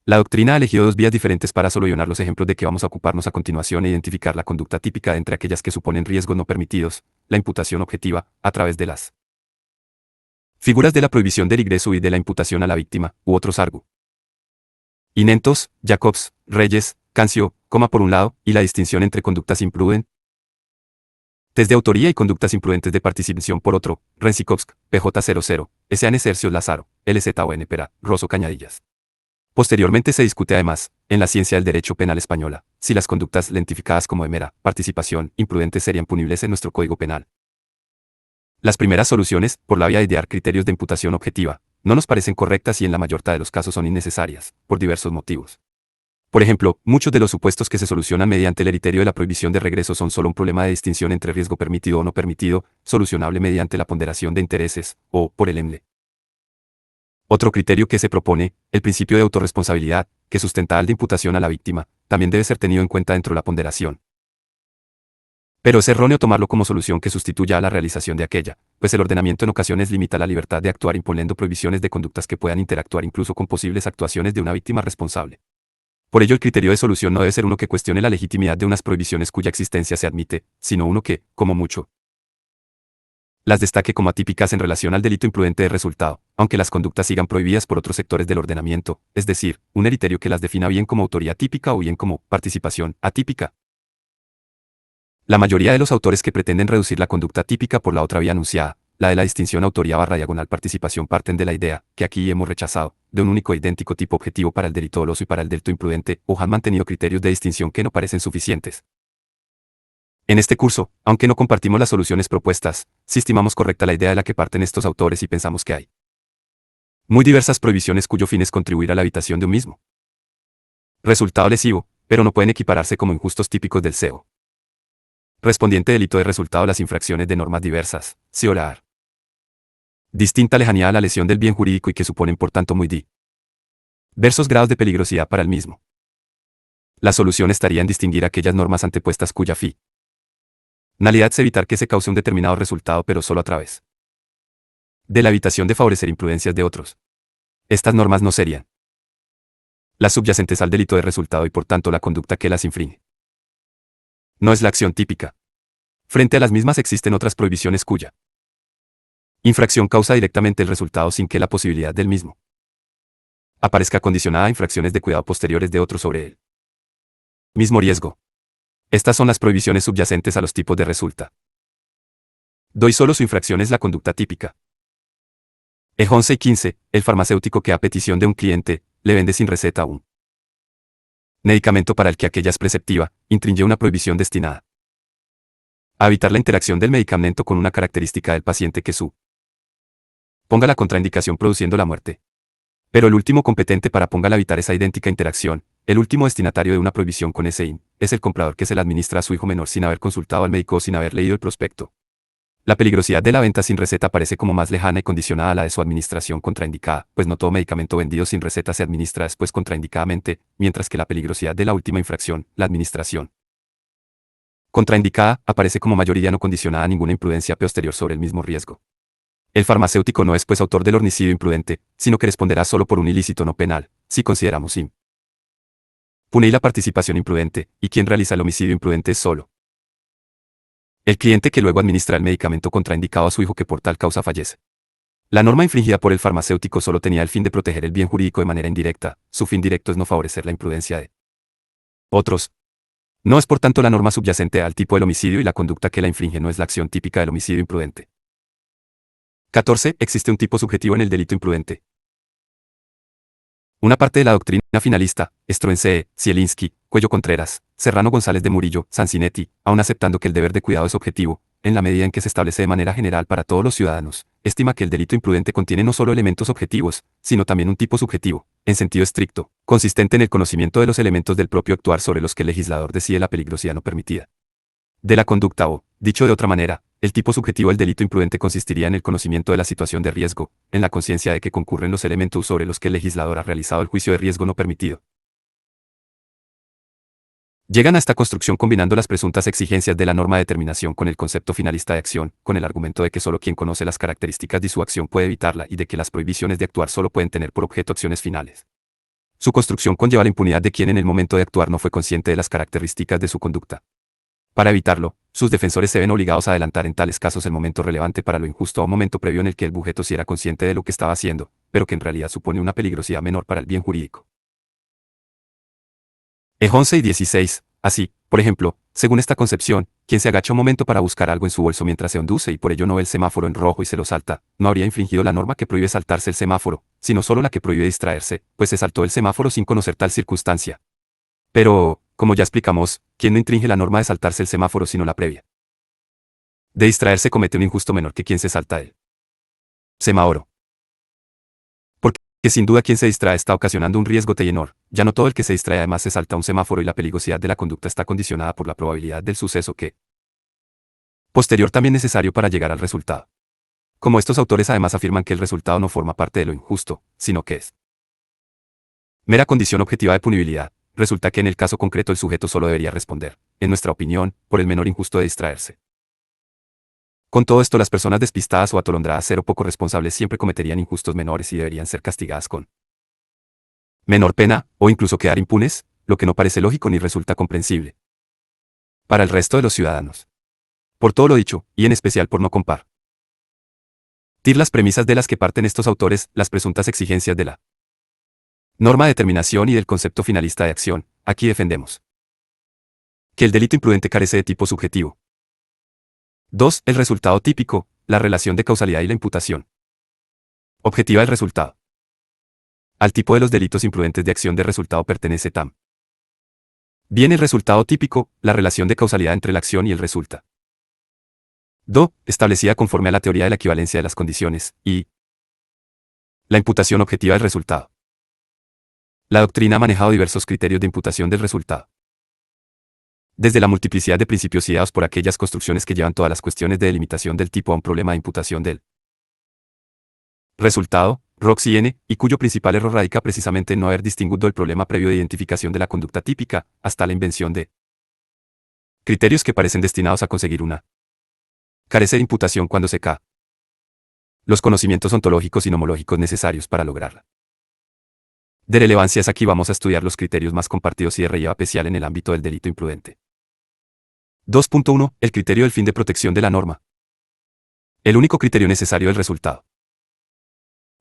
La doctrina ha elegido dos vías diferentes para solucionar los ejemplos de que vamos a ocuparnos a continuación e identificar la conducta típica entre aquellas que suponen riesgos no permitidos, la imputación objetiva, a través de las figuras de la prohibición del ingreso y de la imputación a la víctima, u otros argumentos, Jacobs, Reyes, Cancio, por un lado, y la distinción entre conductas imprudentes de autoría y conductas imprudentes de participación por otro, Rensikovsk, PJ00, S.A.N. Sergio Lázaro, LZON Pera, Rosso Cañadillas. Posteriormente se discute además, en la ciencia del derecho penal española, si las conductas identificadas como de mera participación imprudente serían punibles en nuestro Código Penal. Las primeras soluciones, por la vía de idear criterios de imputación objetiva, no nos parecen correctas y en la mayoría de los casos son innecesarias, por diversos motivos. Por ejemplo, muchos de los supuestos que se solucionan mediante el criterio de la prohibición de regreso son solo un problema de distinción entre riesgo permitido o no permitido, solucionable mediante la ponderación de intereses, o por el EMLE. Otro criterio que se propone, el principio de autorresponsabilidad, que sustenta al de imputación a la víctima, también debe ser tenido en cuenta dentro de la ponderación. Pero es erróneo tomarlo como solución que sustituya a la realización de aquella, pues el ordenamiento en ocasiones limita la libertad de actuar imponiendo prohibiciones de conductas que puedan interactuar incluso con posibles actuaciones de una víctima responsable. Por ello el criterio de solución no debe ser uno que cuestione la legitimidad de unas prohibiciones cuya existencia se admite, sino uno que, como mucho, las destaque como atípicas en relación al delito imprudente de resultado, aunque las conductas sigan prohibidas por otros sectores del ordenamiento, es decir, un criterio que las defina bien como autoría típica o bien como participación atípica. La mayoría de los autores que pretenden reducir la conducta típica por la otra vía anunciada, la de la distinción autoría/participación, parten de la idea, que aquí hemos rechazado, de un único e idéntico tipo objetivo para el delito doloso y para el delito imprudente, o han mantenido criterios de distinción que no parecen suficientes. En este curso, aunque no compartimos las soluciones propuestas, sí estimamos correcta la idea de la que parten estos autores y pensamos que hay muy diversas prohibiciones cuyo fin es contribuir a la evitación de un mismo resultado lesivo, pero no pueden equipararse como injustos típicos del SEO. Respondiente delito de resultado las infracciones de normas diversas, sí o la AR. Distinta lejanía a la lesión del bien jurídico y que suponen por tanto muy diversos grados de peligrosidad para el mismo. La solución estaría en distinguir aquellas normas antepuestas cuya finalidad es evitar que se cause un determinado resultado pero solo a través de la evitación de favorecer imprudencias de otros. Estas normas no serían las subyacentes al delito de resultado y por tanto la conducta que las infringe. No es la acción típica. Frente a las mismas existen otras prohibiciones cuya infracción causa directamente el resultado sin que la posibilidad del mismo aparezca condicionada a infracciones de cuidado posteriores de otros sobre él mismo riesgo. Estas son las prohibiciones subyacentes a los tipos de resulta. Doy solo su infracción es la conducta típica. 11 y 15. El farmacéutico que a petición de un cliente, le vende sin receta un medicamento para el que aquella es preceptiva, infringe una prohibición destinada a evitar la interacción del medicamento con una característica del paciente que ponga la contraindicación produciendo la muerte. Pero el último competente para póngala a evitar esa idéntica interacción, el último destinatario de una prohibición con ese es el comprador que se la administra a su hijo menor sin haber consultado al médico o sin haber leído el prospecto. La peligrosidad de la venta sin receta parece como más lejana y condicionada a la de su administración contraindicada, pues no todo medicamento vendido sin receta se administra después contraindicadamente, mientras que la peligrosidad de la última infracción, la administración contraindicada, aparece como mayoría no condicionada a ninguna imprudencia posterior sobre el mismo riesgo. El farmacéutico no es pues autor del homicidio imprudente, sino que responderá solo por un ilícito no penal, si consideramos impune y la participación imprudente, y quien realiza el homicidio imprudente es solo el cliente que luego administra el medicamento contraindicado a su hijo que por tal causa fallece. La norma infringida por el farmacéutico solo tenía el fin de proteger el bien jurídico de manera indirecta, su fin directo es no favorecer la imprudencia de otros. No es por tanto la norma subyacente al tipo del homicidio y la conducta que la infringe no es la acción típica del homicidio imprudente. 14. Existe un tipo subjetivo en el delito imprudente. Una parte de la doctrina finalista, Struensee, Zielinski, Cuello Contreras, Serrano González de Murillo, Sancinetti, aun aceptando que el deber de cuidado es objetivo, en la medida en que se establece de manera general para todos los ciudadanos, estima que el delito imprudente contiene no solo elementos objetivos, sino también un tipo subjetivo, en sentido estricto, consistente en el conocimiento de los elementos del propio actuar sobre los que el legislador decide la peligrosidad no permitida de la conducta o, dicho de otra manera, el tipo subjetivo del delito imprudente consistiría en el conocimiento de la situación de riesgo, en la conciencia de que concurren los elementos sobre los que el legislador ha realizado el juicio de riesgo no permitido. Llegan a esta construcción combinando las presuntas exigencias de la norma de determinación con el concepto finalista de acción, con el argumento de que solo quien conoce las características de su acción puede evitarla y de que las prohibiciones de actuar solo pueden tener por objeto acciones finales. Su construcción conlleva la impunidad de quien en el momento de actuar no fue consciente de las características de su conducta. Para evitarlo, sus defensores se ven obligados a adelantar en tales casos el momento relevante para lo injusto a un momento previo en el que el sujeto sí era consciente de lo que estaba haciendo, pero que en realidad supone una peligrosidad menor para el bien jurídico. 11 y 16. Así, por ejemplo, según esta concepción, quien se agacha un momento para buscar algo en su bolso mientras se conduce y por ello no ve el semáforo en rojo y se lo salta, no habría infringido la norma que prohíbe saltarse el semáforo, sino solo la que prohíbe distraerse, pues se saltó el semáforo sin conocer tal circunstancia. Pero, como ya explicamos, quien no infringe la norma de saltarse el semáforo sino la previa de distraerse comete un injusto menor que quien se salta el semáforo. Porque sin duda quien se distrae está ocasionando un riesgo menor, ya no todo el que se distrae además se salta un semáforo y la peligrosidad de la conducta está condicionada por la probabilidad del suceso que posterior también necesario para llegar al resultado. Como estos autores además afirman que el resultado no forma parte de lo injusto, sino que es mera condición objetiva de punibilidad, resulta que en el caso concreto el sujeto solo debería responder, en nuestra opinión, por el menor injusto de distraerse. Con todo esto las personas despistadas o atolondradas ser o poco responsables siempre cometerían injustos menores y deberían ser castigadas con menor pena, o incluso quedar impunes, lo que no parece lógico ni resulta comprensible para el resto de los ciudadanos. Por todo lo dicho, y en especial por no compartir las premisas de las que parten estos autores, las presuntas exigencias de la norma de determinación y del concepto finalista de acción, aquí defendemos que el delito imprudente carece de tipo subjetivo. 2. El resultado típico, la relación de causalidad y la imputación objetiva del resultado. Al tipo de los delitos imprudentes de acción de resultado pertenece tam. Bien el resultado típico, la relación de causalidad entre la acción y el resulta. 2. Establecida conforme a la teoría de la equivalencia de las condiciones, y la imputación objetiva del resultado. La doctrina ha manejado diversos criterios de imputación del resultado. Desde la multiplicidad de principios ideados por aquellas construcciones que llevan todas las cuestiones de delimitación del tipo a un problema de imputación del resultado, Rox y N, y cuyo principal error radica precisamente en no haber distinguido el problema previo de identificación de la conducta típica, hasta la invención de criterios que parecen destinados a conseguir una carece de imputación cuando se ca los conocimientos ontológicos y nomológicos necesarios para lograrla. De relevancia es aquí vamos a estudiar los criterios más compartidos y de relevancia especial en el ámbito del delito imprudente. 2.1. El criterio del fin de protección de la norma. El único criterio necesario del resultado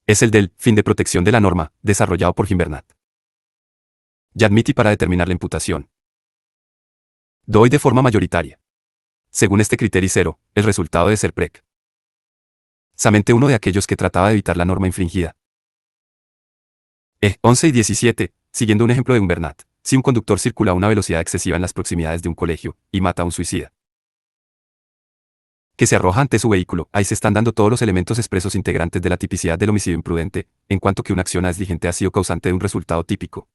es el del fin de protección de la norma, desarrollado por Gimbernat y admite para determinar la imputación. Doy de forma mayoritaria. Según este criterio cero, el resultado debe ser precisamente uno de aquellos que trataba de evitar la norma infringida. 11 y 17, siguiendo un ejemplo de Gimbernat, si un conductor circula a una velocidad excesiva en las proximidades de un colegio, y mata a un suicida que se arroja ante su vehículo, ahí se están dando todos los elementos expresos integrantes de la tipicidad del homicidio imprudente, en cuanto que una acción negligente ha sido causante de un resultado típico.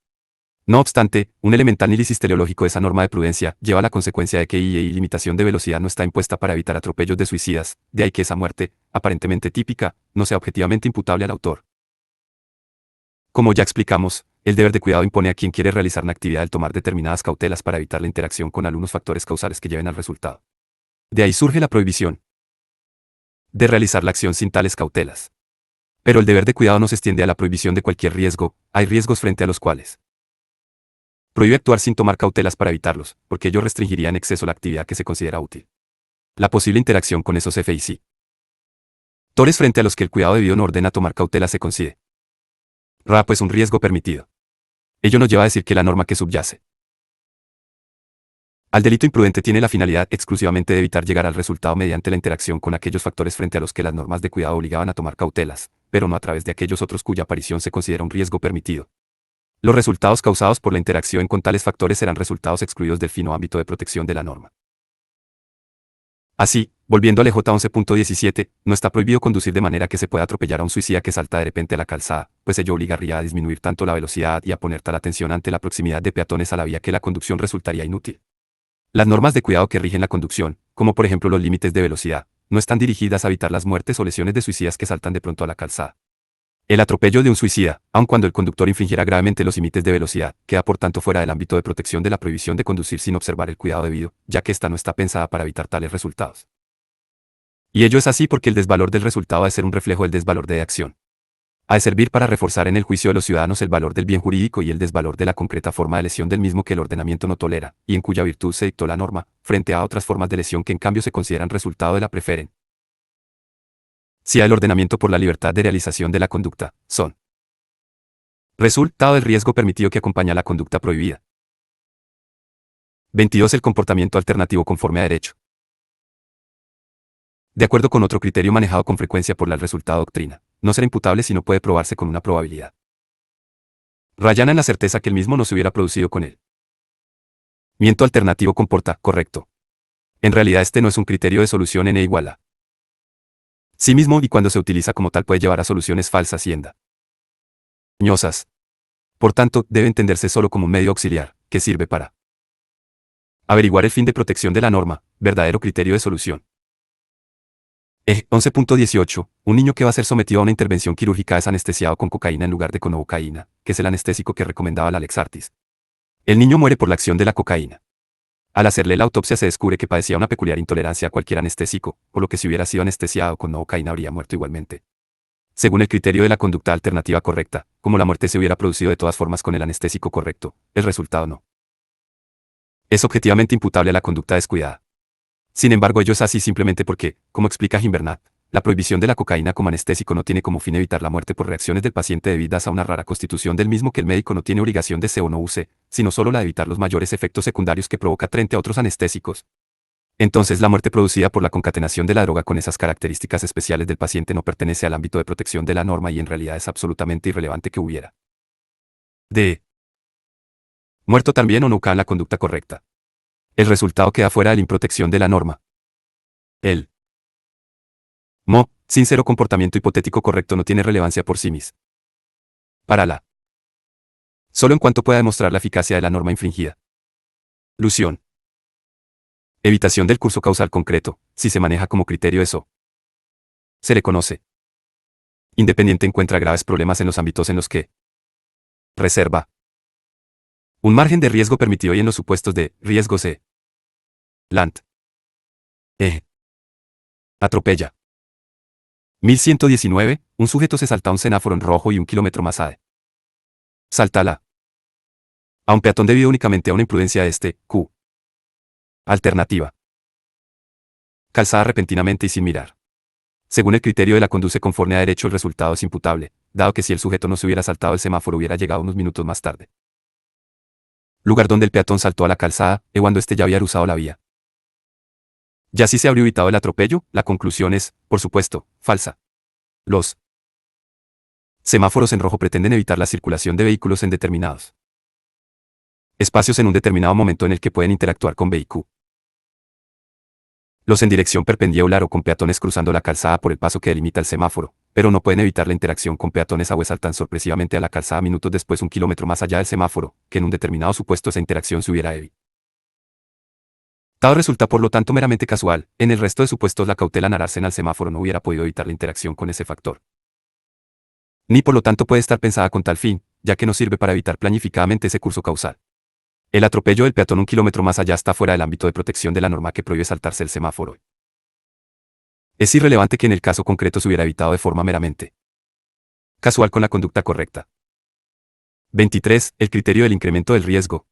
No obstante, un elemental análisis teleológico de esa norma de prudencia lleva a la consecuencia de que y limitación de velocidad no está impuesta para evitar atropellos de suicidas, de ahí que esa muerte, aparentemente típica, no sea objetivamente imputable al autor. Como ya explicamos, el deber de cuidado impone a quien quiere realizar una actividad el tomar determinadas cautelas para evitar la interacción con algunos factores causales que lleven al resultado. De ahí surge la prohibición de realizar la acción sin tales cautelas. Pero el deber de cuidado no se extiende a la prohibición de cualquier riesgo, hay riesgos frente a los cuales prohíbe actuar sin tomar cautelas para evitarlos, porque ello restringiría en exceso la actividad que se considera útil. La posible interacción con esos FIC tores frente a los que el cuidado debido no ordena tomar cautelas se considera pues un riesgo permitido. Ello nos lleva a decir que la norma que subyace al delito imprudente tiene la finalidad exclusivamente de evitar llegar al resultado mediante la interacción con aquellos factores frente a los que las normas de cuidado obligaban a tomar cautelas, pero no a través de aquellos otros cuya aparición se considera un riesgo permitido. Los resultados causados por la interacción con tales factores serán resultados excluidos del fino ámbito de protección de la norma. Así, volviendo al EJ 11.17, no está prohibido conducir de manera que se pueda atropellar a un suicida que salta de repente a la calzada, pues ello obligaría a disminuir tanto la velocidad y a poner tal atención ante la proximidad de peatones a la vía que la conducción resultaría inútil. Las normas de cuidado que rigen la conducción, como por ejemplo los límites de velocidad, no están dirigidas a evitar las muertes o lesiones de suicidas que saltan de pronto a la calzada. El atropello de un suicida, aun cuando el conductor infringiera gravemente los límites de velocidad, queda por tanto fuera del ámbito de protección de la prohibición de conducir sin observar el cuidado debido, ya que ésta no está pensada para evitar tales resultados. Y ello es así porque el desvalor del resultado ha de ser un reflejo del desvalor de acción. Ha de servir para reforzar en el juicio de los ciudadanos el valor del bien jurídico y el desvalor de la concreta forma de lesión del mismo que el ordenamiento no tolera, y en cuya virtud se dictó la norma, frente a otras formas de lesión que en cambio se consideran resultado de la preferen. Si el ordenamiento por la libertad de realización de la conducta, son resultado del riesgo permitido que acompaña a la conducta prohibida. 22. El comportamiento alternativo conforme a derecho. De acuerdo con otro criterio manejado con frecuencia por la resultado doctrina, no será imputable si no puede probarse con una probabilidad rayana en la certeza que el mismo no se hubiera producido con él. Miento alternativo comporta, correcto. En realidad este no es un criterio de solución n igual a sí mismo y cuando se utiliza como tal puede llevar a soluciones falsas y engañosas. Por tanto, debe entenderse solo como un medio auxiliar, que sirve para averiguar el fin de protección de la norma, verdadero criterio de solución. 11.18. Un niño que va a ser sometido a una intervención quirúrgica es anestesiado con cocaína en lugar de con novocaína, que es el anestésico que recomendaba la Lex Artis. El niño muere por la acción de la cocaína. Al hacerle la autopsia se descubre que padecía una peculiar intolerancia a cualquier anestésico, por lo que si hubiera sido anestesiado con novocaína habría muerto igualmente. Según el criterio de la conducta alternativa correcta, como la muerte se hubiera producido de todas formas con el anestésico correcto, el resultado no es objetivamente imputable a la conducta descuidada. Sin embargo, ello es así simplemente porque, como explica Gimbernat, la prohibición de la cocaína como anestésico no tiene como fin evitar la muerte por reacciones del paciente debidas a una rara constitución del mismo que el médico no tiene obligación de o no use, sino solo la de evitar los mayores efectos secundarios que provoca frente a otros anestésicos. Entonces la muerte producida por la concatenación de la droga con esas características especiales del paciente no pertenece al ámbito de protección de la norma y en realidad es absolutamente irrelevante que hubiera de muerto también o no en la conducta correcta. El resultado queda fuera de la improtección de la norma. El sincero comportamiento hipotético correcto no tiene relevancia por sí mismo. Para la solo en cuanto pueda demostrar la eficacia de la norma infringida. Lución. Evitación del curso causal concreto, si se maneja como criterio eso. Se le conoce. Independiente encuentra graves problemas en los ámbitos en los que reserva un margen de riesgo permitido y en los supuestos de riesgo se Lant. Atropella. 1119, un sujeto se salta a un semáforo en rojo y 1 kilómetro más salta a un peatón debido únicamente a una imprudencia de este, Q. Alternativa. Calzada repentinamente y sin mirar. Según el criterio de la conduce conforme a derecho el resultado es imputable, dado que si el sujeto no se hubiera saltado el semáforo hubiera llegado unos minutos más tarde. Lugar donde el peatón saltó a la calzada, cuando éste ya había cruzado la vía. Ya si se habría evitado el atropello, la conclusión es, por supuesto, falsa. Los semáforos en rojo pretenden evitar la circulación de vehículos en determinados espacios en un determinado momento en el que pueden interactuar con vehículos. Los en dirección perpendicular o con peatones cruzando la calzada por el paso que delimita el semáforo, pero no pueden evitar la interacción con peatones a saltan sorpresivamente a la calzada minutos después 1 kilómetro más allá del semáforo, que en un determinado supuesto esa interacción se hubiera evitado. Tal resulta por lo tanto meramente casual, en el resto de supuestos la cautela nararse al semáforo no hubiera podido evitar la interacción con ese factor. Ni por lo tanto puede estar pensada con tal fin, ya que no sirve para evitar planificadamente ese curso causal. El atropello del peatón 1 kilómetro más allá está fuera del ámbito de protección de la norma que prohíbe saltarse el semáforo. Es irrelevante que en el caso concreto se hubiera evitado de forma meramente casual con la conducta correcta. 23. El criterio del incremento del riesgo.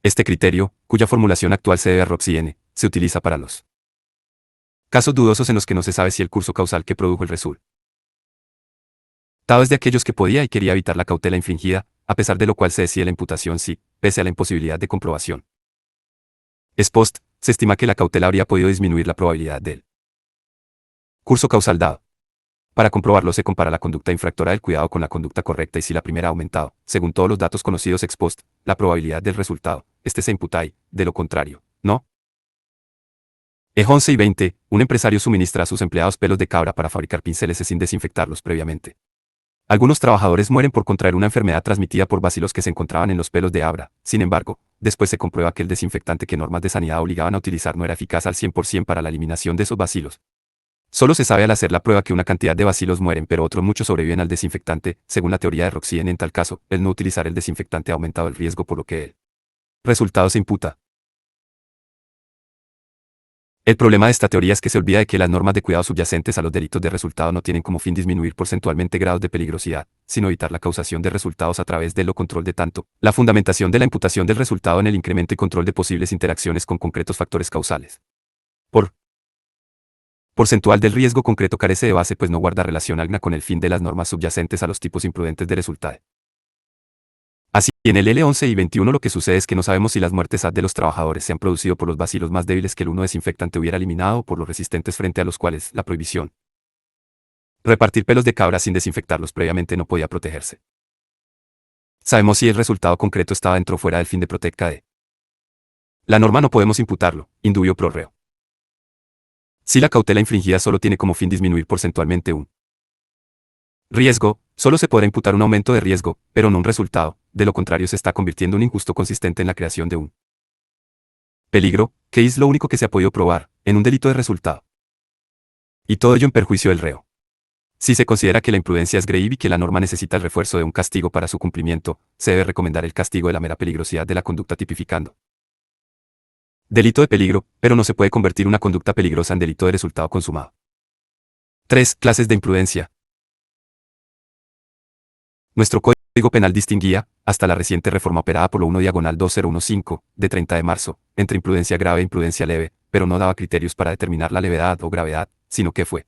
Este criterio, cuya formulación actual se debe a Roxy N., se utiliza para los casos dudosos en los que no se sabe si el curso causal que produjo el resultado es de aquellos que podía y quería evitar la cautela infringida, a pesar de lo cual se decide la imputación sí, pese a la imposibilidad de comprobación. Ex post, se estima que la cautela habría podido disminuir la probabilidad del curso causal dado. Para comprobarlo se compara la conducta infractora del cuidado con la conducta correcta y si la primera ha aumentado, según todos los datos conocidos ex post, la probabilidad del resultado, se imputa y, de lo contrario, no. 11 y 20, un empresario suministra a sus empleados pelos de cabra para fabricar pinceles sin desinfectarlos previamente. Algunos trabajadores mueren por contraer una enfermedad transmitida por bacilos que se encontraban en los pelos de cabra. Sin embargo, después se comprueba que el desinfectante que normas de sanidad obligaban a utilizar no era eficaz al 100% para la eliminación de esos bacilos. Solo se sabe al hacer la prueba que una cantidad de bacilos mueren pero otros muchos sobreviven al desinfectante. Según la teoría de Roxy N., en tal caso, el no utilizar el desinfectante ha aumentado el riesgo por lo que el resultado se imputa. El problema de esta teoría es que se olvida de que las normas de cuidado subyacentes a los delitos de resultado no tienen como fin disminuir porcentualmente grados de peligrosidad, sino evitar la causación de resultados a través de lo control de tanto, la fundamentación de la imputación del resultado en el incremento y control de posibles interacciones con concretos factores causales. Porcentual del riesgo concreto carece de base pues no guarda relación alguna con el fin de las normas subyacentes a los tipos imprudentes de resultado. Así, en el L11 y 21 lo que sucede es que no sabemos si las muertes de los trabajadores se han producido por los bacilos más débiles que el uno desinfectante hubiera eliminado o por los resistentes frente a los cuales la prohibición repartir pelos de cabra sin desinfectarlos previamente no podía protegerse. Sabemos si el resultado concreto estaba dentro o fuera del fin de proteca de la norma no podemos imputarlo, indubio pro reo. Si la cautela infringida solo tiene como fin disminuir porcentualmente un riesgo, solo se podrá imputar un aumento de riesgo, pero no un resultado, de lo contrario se está convirtiendo en un injusto consistente en la creación de un peligro, que es lo único que se ha podido probar, en un delito de resultado. Y todo ello en perjuicio del reo. Si se considera que la imprudencia es grave y que la norma necesita el refuerzo de un castigo para su cumplimiento, se debe recomendar el castigo de la mera peligrosidad de la conducta tipificando delito de peligro, pero no se puede convertir una conducta peligrosa en delito de resultado consumado. 3. Clases de imprudencia. Nuestro Código Penal distinguía, hasta la reciente reforma operada por lo 1-2015, de 30 de marzo, entre imprudencia grave e imprudencia leve, pero no daba criterios para determinar la levedad o gravedad, sino que fue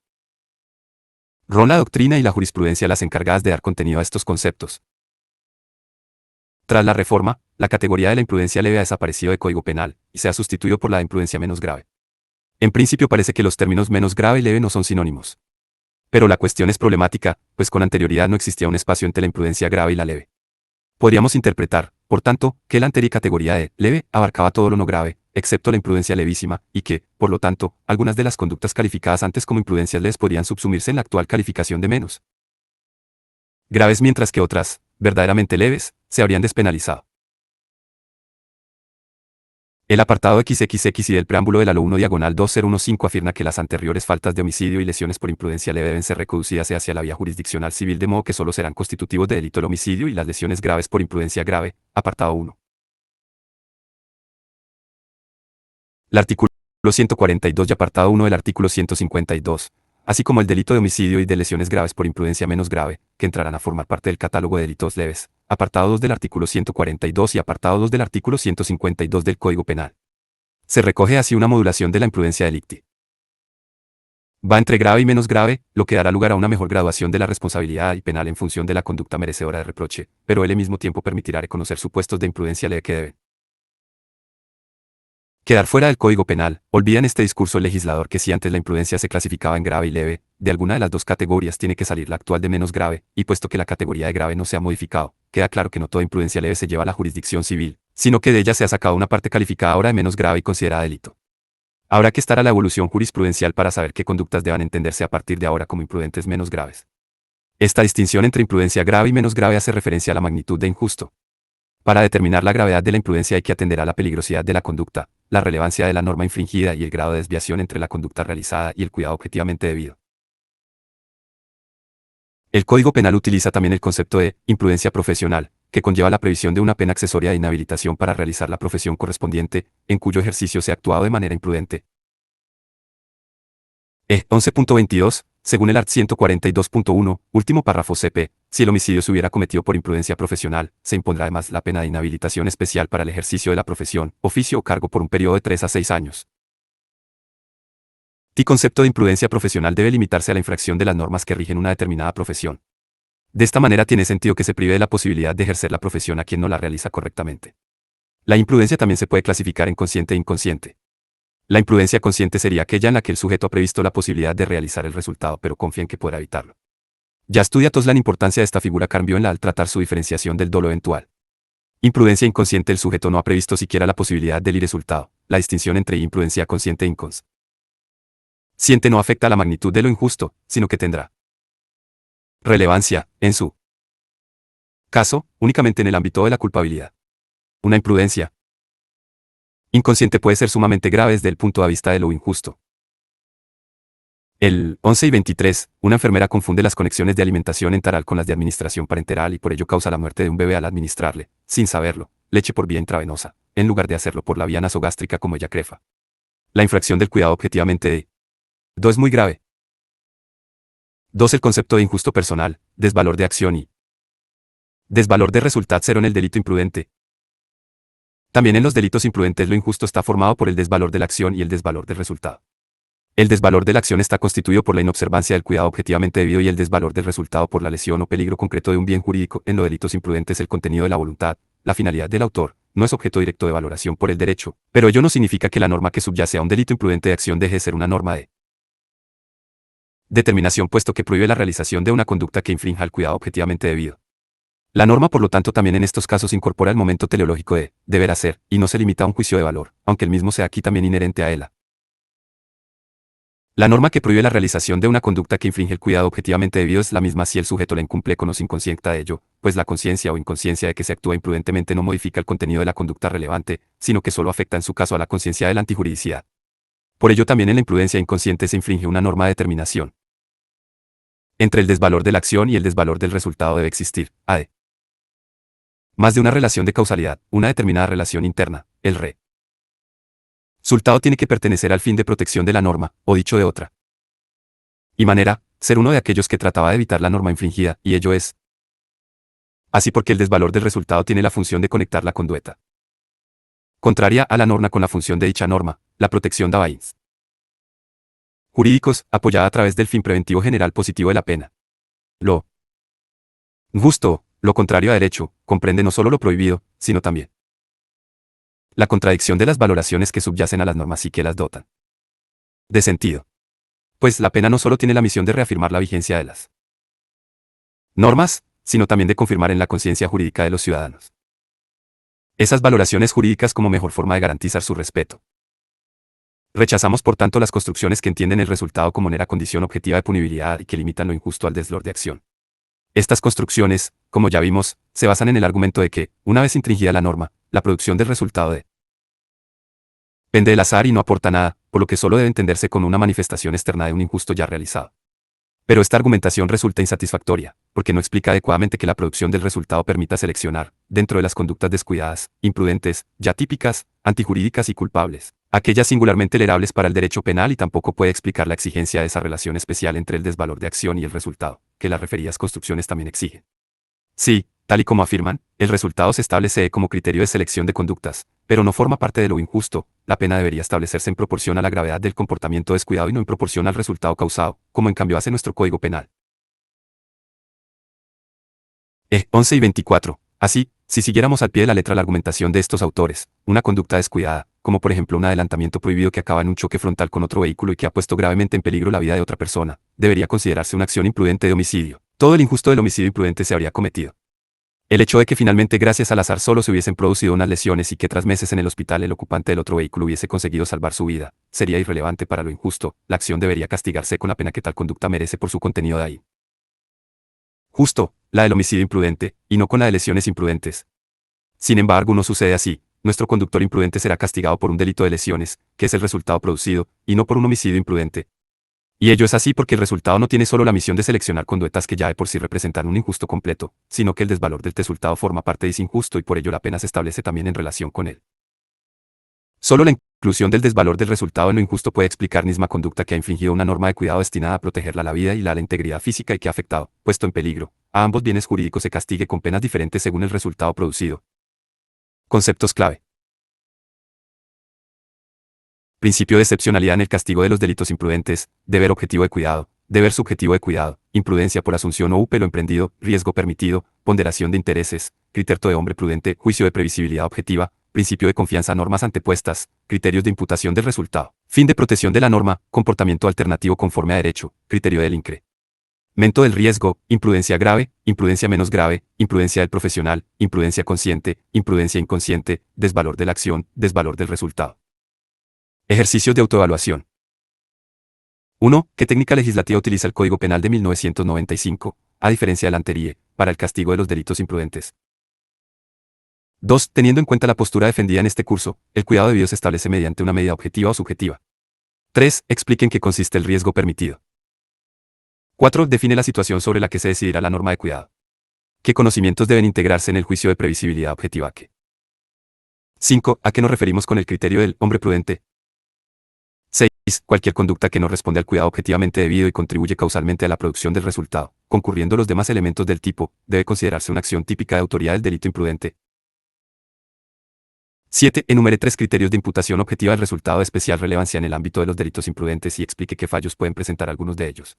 la doctrina y la jurisprudencia las encargadas de dar contenido a estos conceptos. Tras la reforma, la categoría de la imprudencia leve ha desaparecido del Código Penal, y se ha sustituido por la de imprudencia menos grave. En principio parece que los términos menos grave y leve no son sinónimos. Pero la cuestión es problemática, pues con anterioridad no existía un espacio entre la imprudencia grave y la leve. Podríamos interpretar, por tanto, que la anterior categoría de leve abarcaba todo lo no grave, excepto la imprudencia levísima, y que, por lo tanto, algunas de las conductas calificadas antes como imprudencias leves podrían subsumirse en la actual calificación de menos graves, mientras que otras, verdaderamente leves, se habrían despenalizado. El apartado XXX y del preámbulo de la LO 1-2015 afirma que las anteriores faltas de homicidio y lesiones por imprudencia leve deben ser reconducidas hacia la vía jurisdiccional civil, de modo que solo serán constitutivos de delito el homicidio y las lesiones graves por imprudencia grave. Apartado 1. El artículo 142 y apartado 1 del artículo 152, así como el delito de homicidio y de lesiones graves por imprudencia menos grave, que entrarán a formar parte del catálogo de delitos leves. Apartado 2 del artículo 142 y apartado 2 del artículo 152 del Código Penal. Se recoge así una modulación de la imprudencia delicti. Va entre grave y menos grave, lo que dará lugar a una mejor graduación de la responsabilidad y penal en función de la conducta merecedora de reproche, pero él al mismo tiempo permitirá reconocer supuestos de imprudencia leve que deben quedar fuera del Código Penal. Olvida en este discurso el legislador que si antes la imprudencia se clasificaba en grave y leve, de alguna de las dos categorías tiene que salir la actual de menos grave, y puesto que la categoría de grave no se ha modificado, queda claro que no toda imprudencia leve se lleva a la jurisdicción civil, sino que de ella se ha sacado una parte calificada ahora de menos grave y considerada delito. Habrá que estar a la evolución jurisprudencial para saber qué conductas deban entenderse a partir de ahora como imprudentes menos graves. Esta distinción entre imprudencia grave y menos grave hace referencia a la magnitud de injusto. Para determinar la gravedad de la imprudencia hay que atender a la peligrosidad de la conducta, la relevancia de la norma infringida y el grado de desviación entre la conducta realizada y el cuidado objetivamente debido. El Código Penal utiliza también el concepto de imprudencia profesional, que conlleva la previsión de una pena accesoria de inhabilitación para realizar la profesión correspondiente, en cuyo ejercicio se ha actuado de manera imprudente. 11.22, según el art. 142.1, último párrafo CP, si el homicidio se hubiera cometido por imprudencia profesional, se impondrá además la pena de inhabilitación especial para el ejercicio de la profesión, oficio o cargo por un periodo de 3 a 6 años. El concepto de imprudencia profesional debe limitarse a la infracción de las normas que rigen una determinada profesión. De esta manera tiene sentido que se prive de la posibilidad de ejercer la profesión a quien no la realiza correctamente. La imprudencia también se puede clasificar en consciente e inconsciente. La imprudencia consciente sería aquella en la que el sujeto ha previsto la posibilidad de realizar el resultado pero confía en que podrá evitarlo. Ya estudia Toslan importancia de esta figura cambió en la al tratar su diferenciación del dolo eventual. Imprudencia inconsciente, el sujeto no ha previsto siquiera la posibilidad del irresultado. La distinción entre imprudencia consciente e inconsciente no afecta a la magnitud de lo injusto, sino que tendrá relevancia, en su caso, únicamente en el ámbito de la culpabilidad. Una imprudencia inconsciente puede ser sumamente grave desde el punto de vista de lo injusto. El 11 y 23, una enfermera confunde las conexiones de alimentación enteral con las de administración parenteral y por ello causa la muerte de un bebé al administrarle, sin saberlo, leche por vía intravenosa, en lugar de hacerlo por la vía nasogástrica como ella crefa. La infracción del cuidado objetivamente de 2 es muy grave. 2. El concepto de injusto personal, desvalor de acción y desvalor de resultado 0 en el delito imprudente. También en los delitos imprudentes lo injusto está formado por el desvalor de la acción y el desvalor del resultado. El desvalor de la acción está constituido por la inobservancia del cuidado objetivamente debido y el desvalor del resultado por la lesión o peligro concreto de un bien jurídico. En los delitos imprudentes el contenido de la voluntad, la finalidad del autor, no es objeto directo de valoración por el derecho, pero ello no significa que la norma que subyace a un delito imprudente de acción deje de ser una norma de determinación, puesto que prohíbe la realización de una conducta que infrinja el cuidado objetivamente debido. La norma, por lo tanto, también en estos casos incorpora el momento teleológico de deber hacer, y no se limita a un juicio de valor, aunque el mismo sea aquí también inherente a ella. La norma que prohíbe la realización de una conducta que infringe el cuidado objetivamente debido es la misma si el sujeto la incumple con o sin consciente de ello, pues la conciencia o inconsciencia de que se actúa imprudentemente no modifica el contenido de la conducta relevante, sino que solo afecta en su caso a la conciencia de la antijuridicidad. Por ello también en la imprudencia inconsciente se infringe una norma de determinación. Entre el desvalor de la acción y el desvalor del resultado debe existir, más de una relación de causalidad, una determinada relación interna, el resultado tiene que pertenecer al fin de protección de la norma, o dicho de otra y manera, ser uno de aquellos que trataba de evitar la norma infringida, y ello es Así porque el desvalor del resultado tiene la función de conectar la conducta contraria a la norma con la función de dicha norma, la protección de Bayes. Jurídicos, apoyada a través del fin preventivo general positivo de la pena. Lo justo, lo contrario a derecho, comprende no solo lo prohibido, sino también la contradicción de las valoraciones que subyacen a las normas y que las dotan de sentido. Pues la pena no solo tiene la misión de reafirmar la vigencia de las normas, sino también de confirmar en la conciencia jurídica de los ciudadanos esas valoraciones jurídicas como mejor forma de garantizar su respeto. Rechazamos por tanto las construcciones que entienden el resultado como mera condición objetiva de punibilidad y que limitan lo injusto al deslor de acción. Estas construcciones, como ya vimos, se basan en el argumento de que, una vez infringida la norma, la producción del resultado depende del azar y no aporta nada, por lo que solo debe entenderse como una manifestación externa de un injusto ya realizado. Pero esta argumentación resulta insatisfactoria, porque no explica adecuadamente que la producción del resultado permita seleccionar, dentro de las conductas descuidadas, imprudentes, ya típicas, antijurídicas y culpables, aquellas singularmente tolerables para el derecho penal y tampoco puede explicar la exigencia de esa relación especial entre el desvalor de acción y el resultado, que las referidas construcciones también exigen. Sí, tal y como afirman, el resultado se establece como criterio de selección de conductas, pero no forma parte de lo injusto, la pena debería establecerse en proporción a la gravedad del comportamiento descuidado y no en proporción al resultado causado, como en cambio hace nuestro Código Penal. 11 y 24. Así, si siguiéramos al pie de la letra la argumentación de estos autores, una conducta descuidada, como por ejemplo un adelantamiento prohibido que acaba en un choque frontal con otro vehículo y que ha puesto gravemente en peligro la vida de otra persona, debería considerarse una acción imprudente de homicidio. Todo el injusto del homicidio imprudente se habría cometido. El hecho de que finalmente gracias al azar solo se hubiesen producido unas lesiones y que tras meses en el hospital el ocupante del otro vehículo hubiese conseguido salvar su vida, sería irrelevante para lo injusto, la acción debería castigarse con la pena que tal conducta merece por su contenido de ahí. Justo, la del homicidio imprudente, y no con la de lesiones imprudentes. Sin embargo, no sucede así, nuestro conductor imprudente será castigado por un delito de lesiones, que es el resultado producido, y no por un homicidio imprudente. Y ello es así porque el resultado no tiene solo la misión de seleccionar conductas que ya de por sí representan un injusto completo, sino que el desvalor del resultado forma parte de ese injusto y por ello la pena se establece también en relación con él. Solo la inclusión del desvalor del resultado en lo injusto puede explicar misma conducta que ha infringido una norma de cuidado destinada a protegerla la vida y la integridad física y que ha afectado, puesto en peligro, a ambos bienes jurídicos se castigue con penas diferentes según el resultado producido. Conceptos clave. Principio de excepcionalidad en el castigo de los delitos imprudentes, deber objetivo de cuidado, deber subjetivo de cuidado, imprudencia por asunción o upelo emprendido, riesgo permitido, ponderación de intereses, criterio de hombre prudente, juicio de previsibilidad objetiva, principio de confianza, normas antepuestas, criterios de imputación del resultado, fin de protección de la norma, comportamiento alternativo conforme a derecho, criterio del incremento del riesgo, imprudencia grave, imprudencia menos grave, imprudencia del profesional, imprudencia consciente, imprudencia inconsciente, desvalor de la acción, desvalor del resultado. Ejercicios de autoevaluación. 1. ¿Qué técnica legislativa utiliza el Código Penal de 1995, a diferencia del anterior, para el castigo de los delitos imprudentes? 2. Teniendo en cuenta la postura defendida en este curso, el cuidado debido se establece mediante una medida objetiva o subjetiva. 3. Explique en qué consiste el riesgo permitido. 4. Define la situación sobre la que se decidirá la norma de cuidado. ¿Qué conocimientos deben integrarse en el juicio de previsibilidad objetiva? 5. ¿A qué nos referimos con el criterio del hombre prudente? 6. Cualquier conducta que no responde al cuidado objetivamente debido y contribuye causalmente a la producción del resultado, concurriendo los demás elementos del tipo, debe considerarse una acción típica de autoría del delito imprudente. 7. Enumere 3 criterios de imputación objetiva del resultado de especial relevancia en el ámbito de los delitos imprudentes y explique qué fallos pueden presentar algunos de ellos.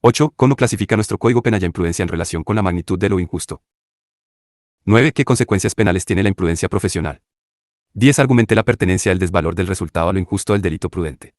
8. ¿Cómo clasifica nuestro Código Penal la imprudencia en relación con la magnitud de lo injusto? 9. ¿Qué consecuencias penales tiene la imprudencia profesional? 10. Argumente la pertenencia del desvalor del resultado a lo injusto del delito prudente.